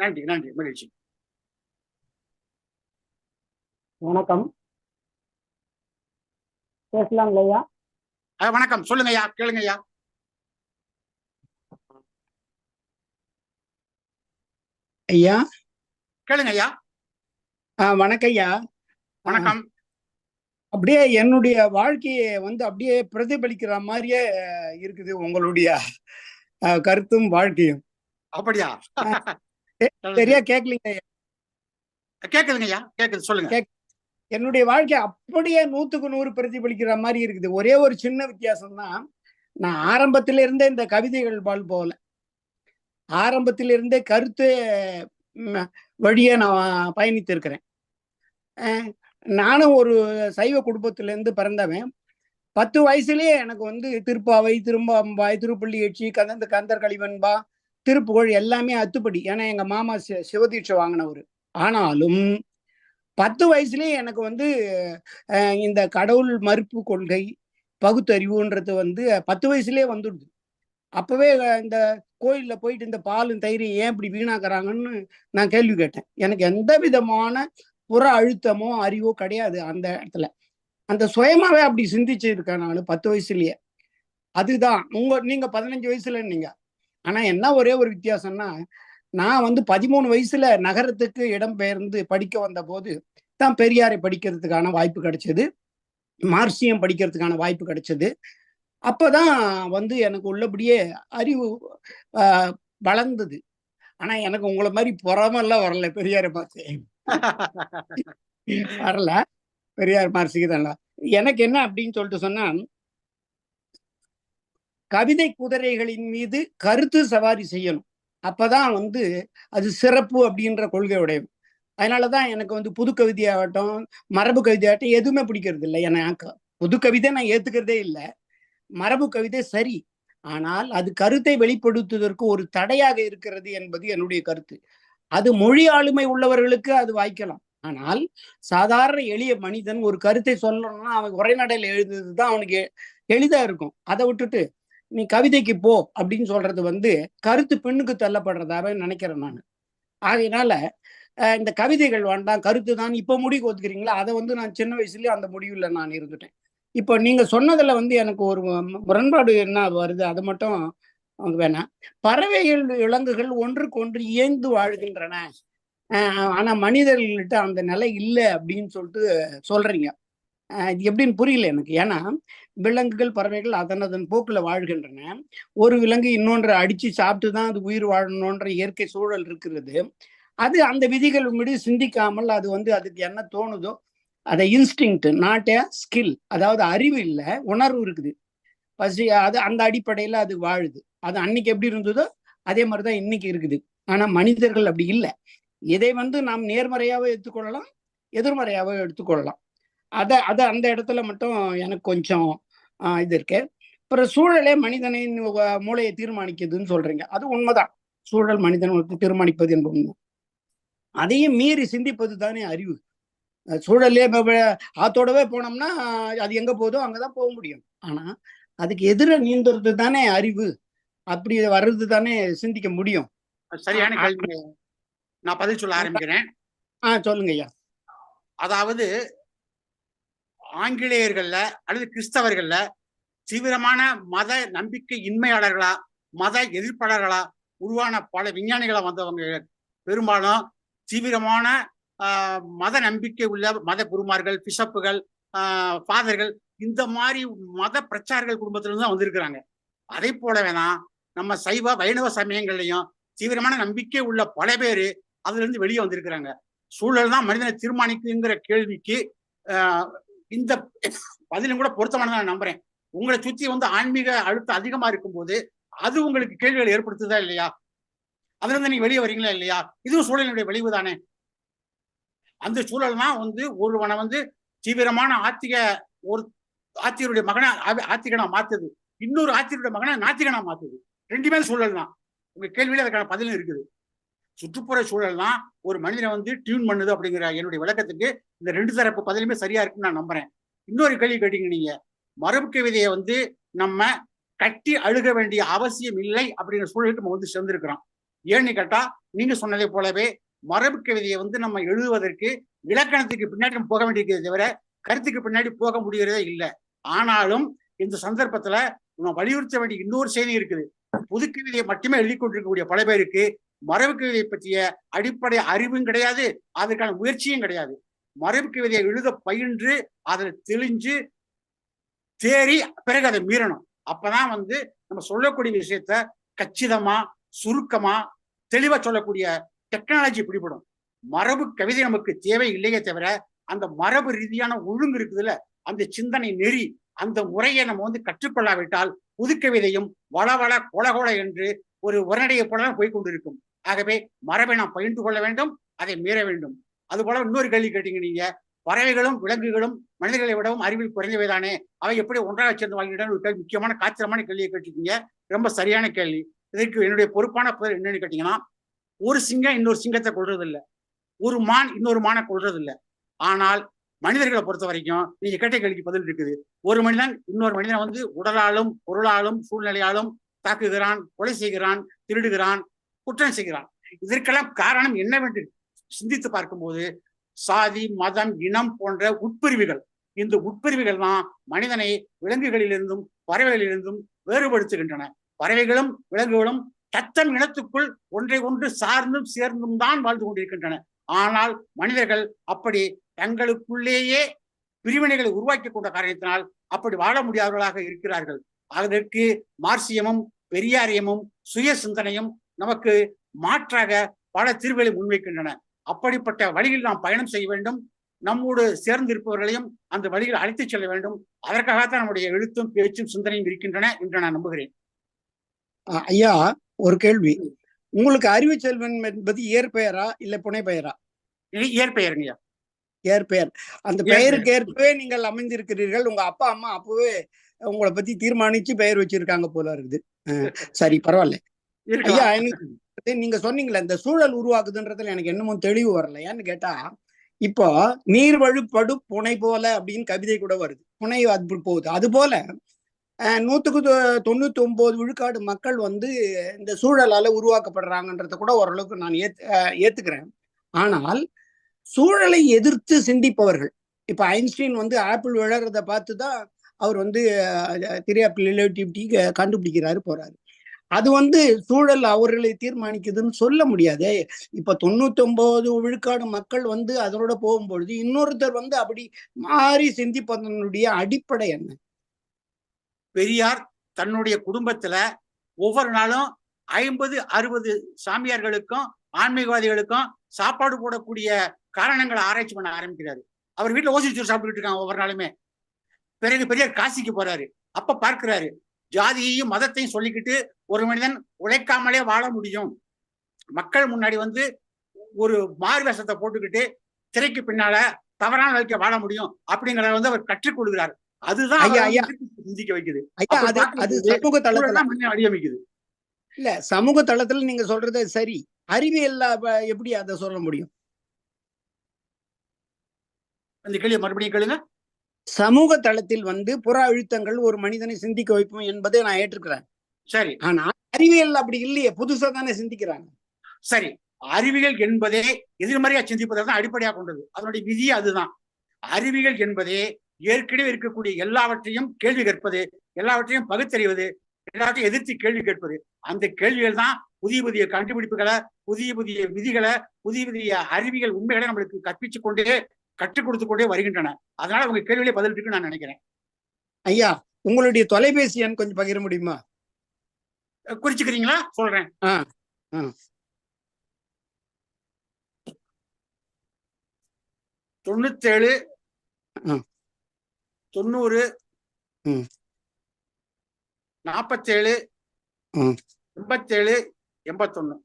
[SPEAKER 4] நன்றி நன்றி, மகிழ்ச்சி.
[SPEAKER 7] வணக்கம், பேசலாங்களா ஐயா?
[SPEAKER 4] வணக்கம், சொல்லுங்க ஐயா, கேளுங்க ஐயா.
[SPEAKER 7] ஐயா
[SPEAKER 4] கேளுங்க ஐயா.
[SPEAKER 7] வணக்கம் ஐயா.
[SPEAKER 4] வணக்கம்.
[SPEAKER 7] அப்படியே என்னுடைய வாழ்க்கையை அப்படியே பிரதிபலிக்கிற மாதிரியே இருக்குது உங்களுடைய கருத்தும் வாழ்க்கையும்.
[SPEAKER 4] அப்படியா?
[SPEAKER 7] சரியா கேட்கலீங்க ஐயா?
[SPEAKER 4] கேக்குதுங்க ஐயா, கேக்குது, சொல்லுங்க.
[SPEAKER 7] என்னுடைய வாழ்க்கை அப்படியே 100க்கு 100 பிரதிபலிக்கிற மாதிரி இருக்குது. ஒரே ஒரு சின்ன வித்தியாசம் தான், நான் ஆரம்பத்தில இருந்தே இந்த கவிதைகள் போல ஆரம்பத்திலிருந்தே கருத்து வழியே நான் பயணித்து இருக்கிறேன். நானும் ஒரு சைவ குடும்பத்திலேருந்து பிறந்தவன். 10 வயசுலயே எனக்கு திருப்பாவை, திரும்பாம்பாய், திருப்பள்ளி எச்சி, கந்தர் கலிவன்பா, திருப்புகழ் எல்லாமே அத்துப்படி. ஏன்னா எங்க மாமா சிவதீட்சை வாங்கினவர். ஆனாலும் 10 வயசுலயே எனக்கு இந்த கடவுள் மறுப்பு கொள்கை, பகுத்தறிவுன்றது 10 வயசுலயே வந்துடுது. அப்பவே இந்த கோயில்ல போயிட்டு இந்த பாலும் தயிர் ஏன் இப்படி வீணாக்குறாங்கன்னு நான் கேள்வி கேட்டேன். எனக்கு எந்த விதமான புற அழுத்தமோ அறிவோ கிடையாது அந்த இடத்துல. அந்த சுயமாவே அப்படி சிந்திச்சு இருக்கேன் நான் 10 வயசுலயே. அதுதான் நீங்க 15 வயசுல நீங்க. ஆனா என்ன ஒரே ஒரு வித்தியாசம்னா, நான் 13 வயசுல நகரத்துக்கு இடம்பெயர்ந்து படிக்க வந்த போது தான் பெரியாரை படிக்கிறதுக்கான வாய்ப்பு கிடைச்சது, மார்க்சியம் படிக்கிறதுக்கான வாய்ப்பு கிடைச்சது. அப்பதான் எனக்கு உள்ளபடியே அறிவு வளர்ந்தது. ஆனா எனக்கு உங்களை மாதிரி பொறாமெல்லாம் வரல. பெரியாரை பார்த்து வரல, பெரியார் மார்க்சிக்கு தான். எனக்கு என்ன அப்படின்னு சொல்லிட்டு சொன்னா, கவிதை குதிரைகளின் மீது கருத்து சவாரி செய்யணும். அப்பதான் அது சிறப்பு அப்படின்ற கொள்கையுடைய. அதனாலதான் எனக்கு புது கவிதையாகட்டும், மரபு கவிதையாகட்டும் எதுவுமே பிடிக்கிறது இல்லை. எனக்கு புது கவிதை நான் ஏத்துக்கிறதே இல்லை. மரபு கவிதை சரி, ஆனால் அது கருத்தை வெளிப்படுத்துவதற்கு ஒரு தடையாக இருக்கிறது என்பது என்னுடைய கருத்து. அது மொழி ஆளுமை உள்ளவர்களுக்கு அது வாய்க்கலாம். ஆனால் சாதாரண எளிய மனிதன் ஒரு கருத்தை சொல்லணும்னா அவன் உரைநடையில் எழுதுதான் அவனுக்கு எளிதா இருக்கும். அதை விட்டுட்டு நீ கவிதைக்கு போ அப்படின்னு சொல்றது கருத்து பெண்ணுக்கு தள்ளப்படுறதாவே நினைக்கிறேன் நான். ஆகையினால இந்த கவிதைகள் வேண்டாம், கருத்து தான் இப்ப முடிவு ஒத்துக்கிறீங்களா, அதை நான் சின்ன வயசுலயே அந்த முடிவுல நான் இருந்துட்டேன். இப்போ நீங்க சொன்னதுல எனக்கு ஒரு முரண்பாடு என்ன வருது, அது மட்டும் வேணாம். பறவைகள், விலங்குகள் ஒன்றுக்கு ஒன்று இயந்து வாழ்கின்றன, ஆனா மனிதர்கள்கிட்ட அந்த நிலை இல்லை அப்படின்னு சொல்லிட்டு சொல்றீங்க. இது எப்படின்னு புரியல எனக்கு. ஏன்னா விலங்குகள், பறவைகள் அதன் போக்குல வாழ்கின்றன. ஒரு விலங்கு இன்னொன்று அடிச்சு சாப்பிட்டு தான் அது உயிர் வாழணுன்ற இயற்கை சூழல் இருக்கிறது. அது அந்த விதிகள் மீது சிந்திக்காமல் அது அதுக்கு என்ன தோணுதோ அதை இன்ஸ்டிங்க்ட், நாட் ஏ ஸ்கில், அதாவது அறிவு இல்லை, உணர்வு இருக்குது, பசி, அது அந்த அடிப்படையில அது வாழுது. அது அன்னைக்கு எப்படி இருந்ததோ அதே மாதிரிதான் இன்னைக்கு இருக்குது. ஆனா மனிதர்கள் அப்படி இல்லை. இதை நாம் நேர்மறையாவே எடுத்துக்கொள்ளலாம், எதிர்மறையாவே எடுத்துக்கொள்ளலாம். அதை அந்த இடத்துல மட்டும் எனக்கு கொஞ்சம் இது இருக்கு. அப்புறம் சூழலே மனிதனின் மூளையை தீர்மானிக்குதுன்னு சொல்றீங்க, அது உண்மைதான். சூழல் மனிதனுக்கு தீர்மானிப்பது என்பது உண்மை. அதையும் மீறி சிந்திப்பது தானே அறிவு. சூழலே ஆத்தோடவே போனோம்னா அது எங்க போதோ அங்கதான் போக முடியும். ஆனா அதுக்கு எதிர நீந்துறது தானே அறிவு. அப்படி வர்றது தானே சிந்திக்க முடியும்.
[SPEAKER 4] சரியான கேள்வி. நான் பதில் சொல்ல ஆரம்பிக்கிறேன்.
[SPEAKER 7] சொல்லுங்க ஐயா.
[SPEAKER 4] அதாவது ஆங்கிலேயர்கள்ல அல்லது கிறிஸ்தவர்கள்ல தீவிரமான மத நம்பிக்கை இன்மையாளர்களா மத எதிர்ப்பாளர்களா உருவான பல விஞ்ஞானிகளா வந்தவங்க பெரும்பாலும் தீவிரமான மத நம்பிக்கை உள்ள மத குருமார்கள், பிஷப்புகள், ஃபாதர்கள், இந்த மாதிரி மத பிரச்சாரர்கள் குடும்பத்திலிருந்து தான் வந்திருக்கிறாங்க. அதே போலவேதான் நம்ம சைவ வைணவ சமயங்கள்லையும் தீவிரமான நம்பிக்கை உள்ள பல பேர் அதுல இருந்து வெளியே வந்திருக்கிறாங்க. சூழல் தான் மனிதனை தீர்மானிக்குங்கிற கேள்விக்கு இந்த பதிலும் கூட பொருத்தமானதான் நான் நம்புறேன். உங்களை சுத்தி ஆன்மீக அழுத்தம் அதிகமா இருக்கும்போது அது உங்களுக்கு கேள்விகள் ஏற்படுத்துதா இல்லையா? அதுல இருந்து நீங்க வெளியே வரீங்களா இல்லையா? இதுவும் சூழலினுடைய விளைவு தானே. அந்த சூழல் தான் ஒருவனை தீவிரமான ஒரு ஆத்தியருடைய மகனை ஆத்திகனா மாத்துது, இன்னொரு ஆத்தியருடைய மகனை நாத்திகனா மாத்துது. ரெண்டுமே சூழல் தான். உங்க கேள்வியில அதுக்கான பதிலும் இருக்குது. சுற்றுப்புற சூழல் தான் ஒரு மனிதனை டியூன் பண்ணுது அப்படிங்கிற என்னுடைய விளக்கத்துக்கு இந்த ரெண்டு தரப்பு பதிலுமே சரியா இருக்குன்னு நான் நம்புறேன். இன்னொரு கேள்வி கேட்டீங்க நீங்க, மரபு கவிதையை நம்ம கட்டி அழுக வேண்டிய அவசியம் இல்லை அப்படிங்கிற சூழலுக்கு நம்ம சேர்ந்திருக்கிறோம். ஏன்னு கேட்டா நீங்க சொன்னதை போலவே மரபு கவிதையை நம்ம எழுதுவதற்கு இலக்கணத்துக்கு பின்னாடி நம்ம போக வேண்டியிருக்கிறத தவிர கருத்துக்கு பின்னாடி போக முடியறதே இல்லை. ஆனாலும் இந்த சந்தர்ப்பத்துல நம்ம வலியுறுத்த வேண்டிய இன்னொரு செய்தி இருக்குது. புதுக்கவிதையை மட்டுமே எழுதி கொண்டிருக்கக்கூடிய பல பேருக்கு மரபு கவிதையை பற்றிய அடிப்படை அறிவும் கிடையாது, அதற்கான முயற்சியும் கிடையாது. மரபு கவிதையை எழுத பயின்று அதில் தெளிஞ்சு தேறி பிறகு அதை மீறணும். அப்பதான் நம்ம சொல்லக்கூடிய விஷயத்த கச்சிதமா சுருக்கமா தெளிவா சொல்லக்கூடிய டெக்னாலஜி பிடிபடும். மரபு கவிதை நமக்கு தேவை இல்லையே தவிர அந்த மரபு ரீதியான ஒழுங்கு இருக்குதுல்ல, அந்த சிந்தனை நெறி, அந்த முறையை நம்ம கற்றுக்கொள்ளாவிட்டால் புதுக்கவிதையும் வளவள கொலகோல என்று ஒரு உரநடையை போலதான் போய்கொண்டிருக்கும். ஆகவே மரபை நாம் பயின்று கொள்ள வேண்டும், அதை மீற வேண்டும். அது போல இன்னொரு கேள்வி கேட்டீங்க நீங்க, பறவைகளும் விலங்குகளும் மனிதர்களை விடவும் அறிவில் குறைந்தவைதானே, அவை எப்படி ஒன்றாக சேர்ந்து வாழ்கின்றன ஒரு கேள்வி, முக்கியமான காத்திரமான கேள்வியை கேட்டிருக்கீங்க. ரொம்ப சரியான கேள்வி. இதற்கு என்னுடைய பொறுப்பான பதில் என்னன்னு கேட்டீங்கன்னா, ஒரு சிங்கம் இன்னொரு சிங்கத்தை கொள்றது இல்லை, ஒரு மான் இன்னொரு மானை கொள்றது இல்லை. ஆனால் மனிதர்களை பொறுத்த வரைக்கும் நீங்க கேட்ட கேள்விக்கு பதில் இருக்குது. ஒரு மனிதன் இன்னொரு மனிதனை உடலாலும் பொருளாலும் சூழ்நிலையாலும் தாக்குகிறான், கொலை செய்கிறான், திருடுகிறான், குற்றம் செய்கிறான். இதற்கெல்லாம் காரணம் என்னவென்று சிந்தித்து பார்க்கும்போது சாதி, மதம், இனம் போன்ற உட்பிரிவுகள். இந்த உட்பிரிவுகள் தான் மனிதனை விலங்குகளிலிருந்தும் பறவைகளிலிருந்தும் வேறுபடுத்துகின்றன. பறவைகளும் விலங்குகளும் தத்தம் இனத்துக்குள் ஒன்றை ஒன்று சார்ந்தும் சேர்ந்தும் தான் வாழ்ந்து கொண்டிருக்கின்றன. ஆனால் மனிதர்கள் அப்படி தங்களுக்குள்ளேயே பிரிவினைகளை உருவாக்கி கொண்ட காரணத்தினால் அப்படி வாழ முடியாதவர்களாக இருக்கிறார்கள். அதற்கு மார்க்சியமும் பெரியாரியமும் சுய சிந்தனையும் நமக்கு மாற்றாக பல தீர்வுகளை முன்வைக்கின்றன. அப்படிப்பட்ட வழியில் நாம் பயணம் செய்ய வேண்டும். நம்மோடு சேர்ந்து இருப்பவர்களையும் அந்த வழியில் அழைத்து செல்ல வேண்டும். அதற்காகத்தான் நம்முடைய எழுத்தும் பேச்சும் சிந்தனையும் இருக்கின்றன என்று நான் நம்புகிறேன்.
[SPEAKER 7] ஐயா, ஒரு கேள்வி. உங்களுக்கு அறிவு செல்வன் என்பது இயற்பெயரா இல்ல புனை பெயரா?
[SPEAKER 4] இயற்பெயருங்கய்யா.
[SPEAKER 7] இயற்பெயர். அந்த பெயருக்கு ஏற்பவே நீங்கள் அமைந்திருக்கிறீர்கள். உங்க அப்பா அம்மா அப்பவே உங்களை பத்தி தீர்மானிச்சு பெயர் வச்சிருக்காங்க போல இருக்குது. சரி, பரவாயில்ல ஐயா. எனக்கு நீங்க சொன்னீங்களே இந்த சூழல் உருவாக்குதுன்றதுல எனக்கு என்னமும் தெளிவு வரல. ஏன்னு கேட்டா, இப்போ நீர் வழுப்படு புனை போல அப்படின்னு கவிதை கூட வருது. புனை அது போகுது. அது போல 199 விழுக்காடு மக்கள் இந்த சூழலால உருவாக்கப்படுறாங்கன்றத கூட ஓரளவுக்கு நான் ஏத்துக்கிறேன். ஆனால் சூழலை எதிர்த்து சிந்திப்பவர்கள், இப்ப ஐன்ஸ்டீன் ஆப்பிள் விழறத பார்த்துதான் அவர் திரியாப்பிள் ரிலேட்டிவிட்டி கண்டுபிடிக்கிறாரு, போறாரு. அது சூழல் அவர்களை தீர்மானிக்குதுன்னு சொல்ல முடியாது. இப்ப 99 விழுக்காடு மக்கள் அதனோட போகும்பொழுது இன்னொருத்தர் அப்படி மாறி சிந்திப்பதனுடைய அடிப்படை என்ன?
[SPEAKER 4] பெரியார் தன்னுடைய குடும்பத்துல ஒவ்வொரு நாளும் 50-60 சாமியார்களுக்கும் ஆன்மீகவாதிகளுக்கும் சாப்பாடு போடக்கூடிய காரணங்களை ஆராய்ச்சி பண்ண ஆரம்பிக்கிறாரு. அவர் வீட்டுல ஓசிச்சு சாப்பிட்டுட்டு இருக்காங்க ஒவ்வொரு நாளுமே. பிறகு பெரியார் காசிக்கு போறாரு. அப்ப பார்க்கிறாரு, ஜாதியையும் மதத்தையும் சொல்லிக்கிட்டு ஒரு மனிதன் உழைக்காமலே வாழ முடியும், மக்கள் முன்னாடி ஒரு மார்வேஷத்தை போட்டுக்கிட்டு திரைக்கு பின்னால தவறான வாழ்க்கை வாழ முடியும் அப்படிங்கிறத அவர் கற்றுக் கொடுக்கிறார். அதுதான் சிந்திக்க வைக்குது.
[SPEAKER 7] சமூக தளத்துல
[SPEAKER 4] அடியமைக்குது.
[SPEAKER 7] இல்ல, சமூக தளத்துல நீங்க சொல்றது சரி. அறிவியல் எப்படி அதை சொல்ல முடியும்?
[SPEAKER 4] அந்த கேள்வி மறுபடியும் கேளுங்க.
[SPEAKER 7] சமூக தளத்தில் வந்து புற அழுத்தங்கள் ஒரு மனிதனை சிந்திக்க வைக்கும் என்பதை நான் ஏற்றுக்கிறேன்.
[SPEAKER 4] சரி
[SPEAKER 7] ஆனா அறிவியல் அப்படி இல்லையே, புதுசா தானே சிந்திக்கிறாங்க.
[SPEAKER 4] சரி, அறிவியல் என்பதே எதிர்மறையா சிந்திப்பதை தான் அடிப்படையாக கொண்டது. அதனுடைய விதி அதுதான். அறிவியல் என்பதே ஏற்கனவே இருக்கக்கூடிய எல்லாவற்றையும் கேள்வி கேட்பது, எல்லாவற்றையும் பகுத்தறிவது, எல்லாத்தையும் எதிர்த்து கேள்வி கேட்பது. அந்த கேள்விகள் தான் புதிய புதிய கண்டுபிடிப்புகளை, புதிய புதிய விதிகளை, புதிய புதிய அறிவியல் உண்மைகளை நம்மளுக்கு கற்பிச்சு கொண்டே, கற்றுக் கொடுத்து கொண்டே வருகின்றன. அதனால உங்க கேள்வியிலே பதில் இருக்குன்னு நான் நினைக்கிறேன்.
[SPEAKER 7] ஐயா, உங்களுடைய தொலைபேசி எண் கொஞ்சம் பகிர முடியுமா?
[SPEAKER 4] குறிச்சுக்கிறீங்களா? சொல்றேன். 97 90 47 87 81.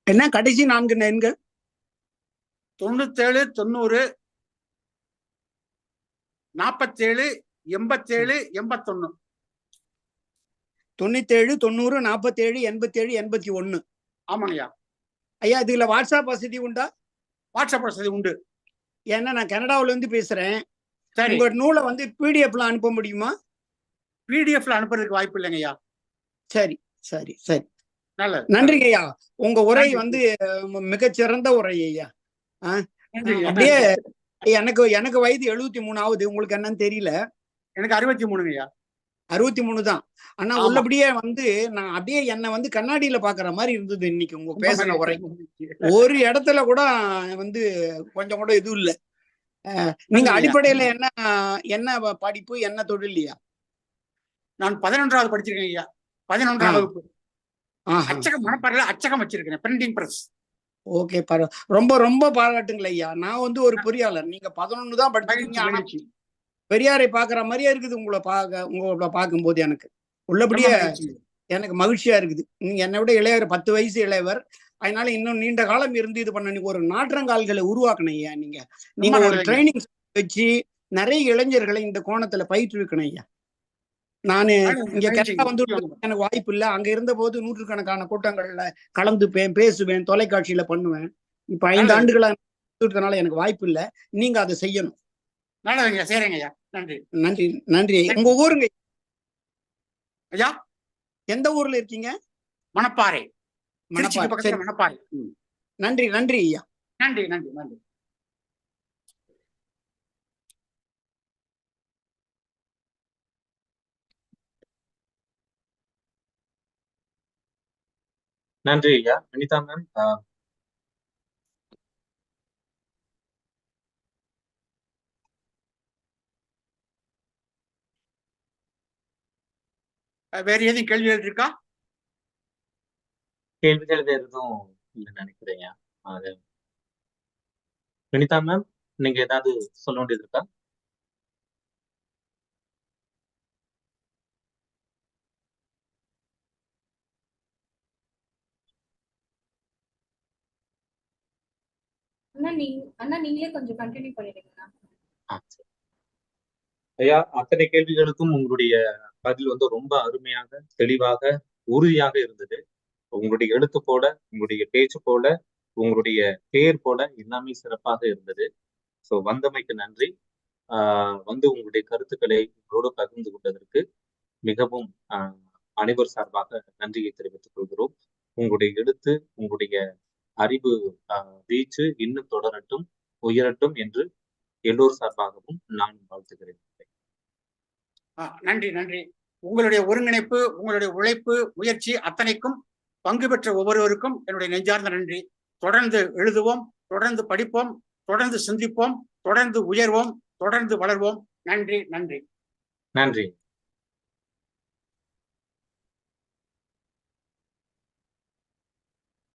[SPEAKER 7] என்ன கடைசி 4 எண்கள்?
[SPEAKER 4] 97 90 47 87 81.
[SPEAKER 7] 97 90 47 87 81.
[SPEAKER 4] ஆமாங்கய்யா.
[SPEAKER 7] ஐயா, இதுல வாட்ஸ்அப் வசதி உண்டா?
[SPEAKER 4] வாட்ஸ்அப் வசதி உண்டு.
[SPEAKER 7] ஏன்னா நான் கனடாவில இருந்து பேசுறேன்.
[SPEAKER 4] சரி,
[SPEAKER 7] உங்க நூலை வந்து பிடிஎஃப்ல அனுப்ப முடியுமா?
[SPEAKER 4] பிடிஎஃப்ல அனுப்புறதுக்கு வாய்ப்பு இல்லைங்கய்யா.
[SPEAKER 7] சரி சரி சரி,
[SPEAKER 4] நல்லது.
[SPEAKER 7] நன்றிங்க ஐயா. உங்க உரை
[SPEAKER 4] நன்றி.
[SPEAKER 7] வந்து மிகச்சிறந்த உரை ஐயா.
[SPEAKER 4] நன்றிங்கய்யா.
[SPEAKER 7] அப்படியே எனக்கு எனக்கு வயது 73 ஆகுது. உங்களுக்கு என்னன்னு தெரியல.
[SPEAKER 4] எனக்கு 63ங்கய்யா.
[SPEAKER 7] 63 தான். ஆனா
[SPEAKER 4] ஆமா.
[SPEAKER 7] உள்ளபடியே வந்து நான் அப்படியே என்னை வந்து கண்ணாடியில பாக்குற மாதிரி இருந்தது இன்னைக்கு உங்க
[SPEAKER 4] ரொம்ப
[SPEAKER 7] பேசின உரை.
[SPEAKER 4] மகிழ்ச்சி.
[SPEAKER 7] ஒரு இடத்துல கூட வந்து கொஞ்சம் கூட இதுவும் இல்ல. நீங்க
[SPEAKER 4] நன்றிங்கய்யா.
[SPEAKER 7] அடிப்படையில என்ன படிப்பு, என்ன தொழில்லையா?
[SPEAKER 4] நான் 11வது படிச்சிருக்கேன் ஐயா. 11ஆம் வகுப்பு.
[SPEAKER 7] ஆஹா,
[SPEAKER 4] அச்சகம் மனப்பாறையில அச்சகம் வச்சிருக்கேன், பிரிண்டிங் பிரஸ்.
[SPEAKER 7] ஓகே, ரொம்ப ரொம்ப பாராட்டுங்களே ஐயா. நான் வந்து ஒரு பொறியாளர். நீங்க 11 தான் படிச்சிருக்கீங்க. ஆனா
[SPEAKER 4] மகிழ்ச்சி.
[SPEAKER 7] பெரியாரை பாக்குற மாதிரியே இருக்குது உங்களை பார்க்கும்போது. எனக்கு உள்ளபடியே
[SPEAKER 4] ரொம்ப மகிழ்ச்சி.
[SPEAKER 7] எனக்கு மகிழ்ச்சியா இருக்குது. நீங்க என்னை விட இளையவர், 10 வயசு இளையவர். அதனால இன்னும் நீண்ட காலம் இருந்து இது பண்ண ஒரு நாற்றங்கால்களை உருவாக்கணும் ஐயா. நீங்க
[SPEAKER 4] ரொம்ப
[SPEAKER 7] ஒரு
[SPEAKER 4] நல்லதுங்க.
[SPEAKER 7] ட்ரைனிங் வச்சு நிறைய இளைஞர்களை இந்த கோணத்துல பயிற்றுவிக்கணும் ஐயா. நானு இங்க கனடா வந்து எனக்கு வாய்ப்பு இல்லை. அங்க இருந்த போது நூற்றுக்கணக்கான கூட்டங்கள்ல கலந்துப்பேன், பேசுவேன், தொலைக்காட்சியில பண்ணுவேன். இப்ப 5 ஆண்டுகளா இருக்கிறதுனால எனக்கு வாய்ப்பு இல்லை. நீங்க அதை செய்யணும்.
[SPEAKER 4] நல்லதுங்க, சரிங்க ஐயா. நன்றி
[SPEAKER 7] நன்றி நன்றி ஐயா. உங்க ஊருங்க
[SPEAKER 4] ஐயா?
[SPEAKER 7] எந்த ஊர்ல இருக்கீங்க?
[SPEAKER 4] மணப்பாறை. திருச்சிக்கு
[SPEAKER 7] மணப்பாறை.
[SPEAKER 4] பக்கத்துல
[SPEAKER 7] சரி,
[SPEAKER 4] மணப்பாறை.
[SPEAKER 7] நன்றி நன்றி ஐயா.
[SPEAKER 4] நன்றி நன்றி நன்றி.
[SPEAKER 3] நன்றி ஐயா. அனிதா மேம்,
[SPEAKER 4] வேற எதுவும் கேள்விகள் இருக்கா?
[SPEAKER 3] கேள்விகள் வேற எதுவும் இல்லைன்னு நினைக்கிறேன் ஐயா. அது அனிதா மேம், நீங்க ஏதாவது சொல்ல வேண்டியது இருக்கா?
[SPEAKER 2] அண்ணா நீங்களே கொஞ்சம் கண்டினியூ பண்ணிடுங்க.
[SPEAKER 3] சரி. ஐயா, அத்தனை கேள்விகளுக்கும் உங்களுடைய பதில் வந்து ரொம்ப அருமையாக, தெளிவாக, உறுதியாக இருந்தது. உங்களுடைய எழுத்து போல, உங்களுடைய பேச்சு போல, உங்களுடைய பேர் போல எல்லாமே சிறப்பாக இருந்தது. ஸோ வந்தமைக்கு நன்றி. வந்து உங்களுடைய கருத்துக்களை உங்களோடு பகிர்ந்து கொண்டதற்கு மிகவும் அனைவர் சார்பாக நன்றியை தெரிவித்துக் கொள்கிறோம். உங்களுடைய எழுத்து, உங்களுடைய அறிவு வீச்சு இன்னும் தொடரட்டும், உயரட்டும் என்று எல்லோர் சார்பாகவும் நான் வாழ்த்துகிறேன்.
[SPEAKER 4] நன்றி நன்றி. உங்களுடைய ஒருங்கிணைப்பு, உங்களுடைய உழைப்பு, முயற்சி அத்தனைக்கும் பங்கு பெற்ற ஒவ்வொருவருக்கும் என்னுடைய நெஞ்சார்ந்த நன்றி. தொடர்ந்து எழுதுவோம், தொடர்ந்து படிப்போம், தொடர்ந்து சிந்திப்போம், தொடர்ந்து உயர்வோம், தொடர்ந்து வளர்வோம். நன்றி நன்றி
[SPEAKER 3] நன்றி.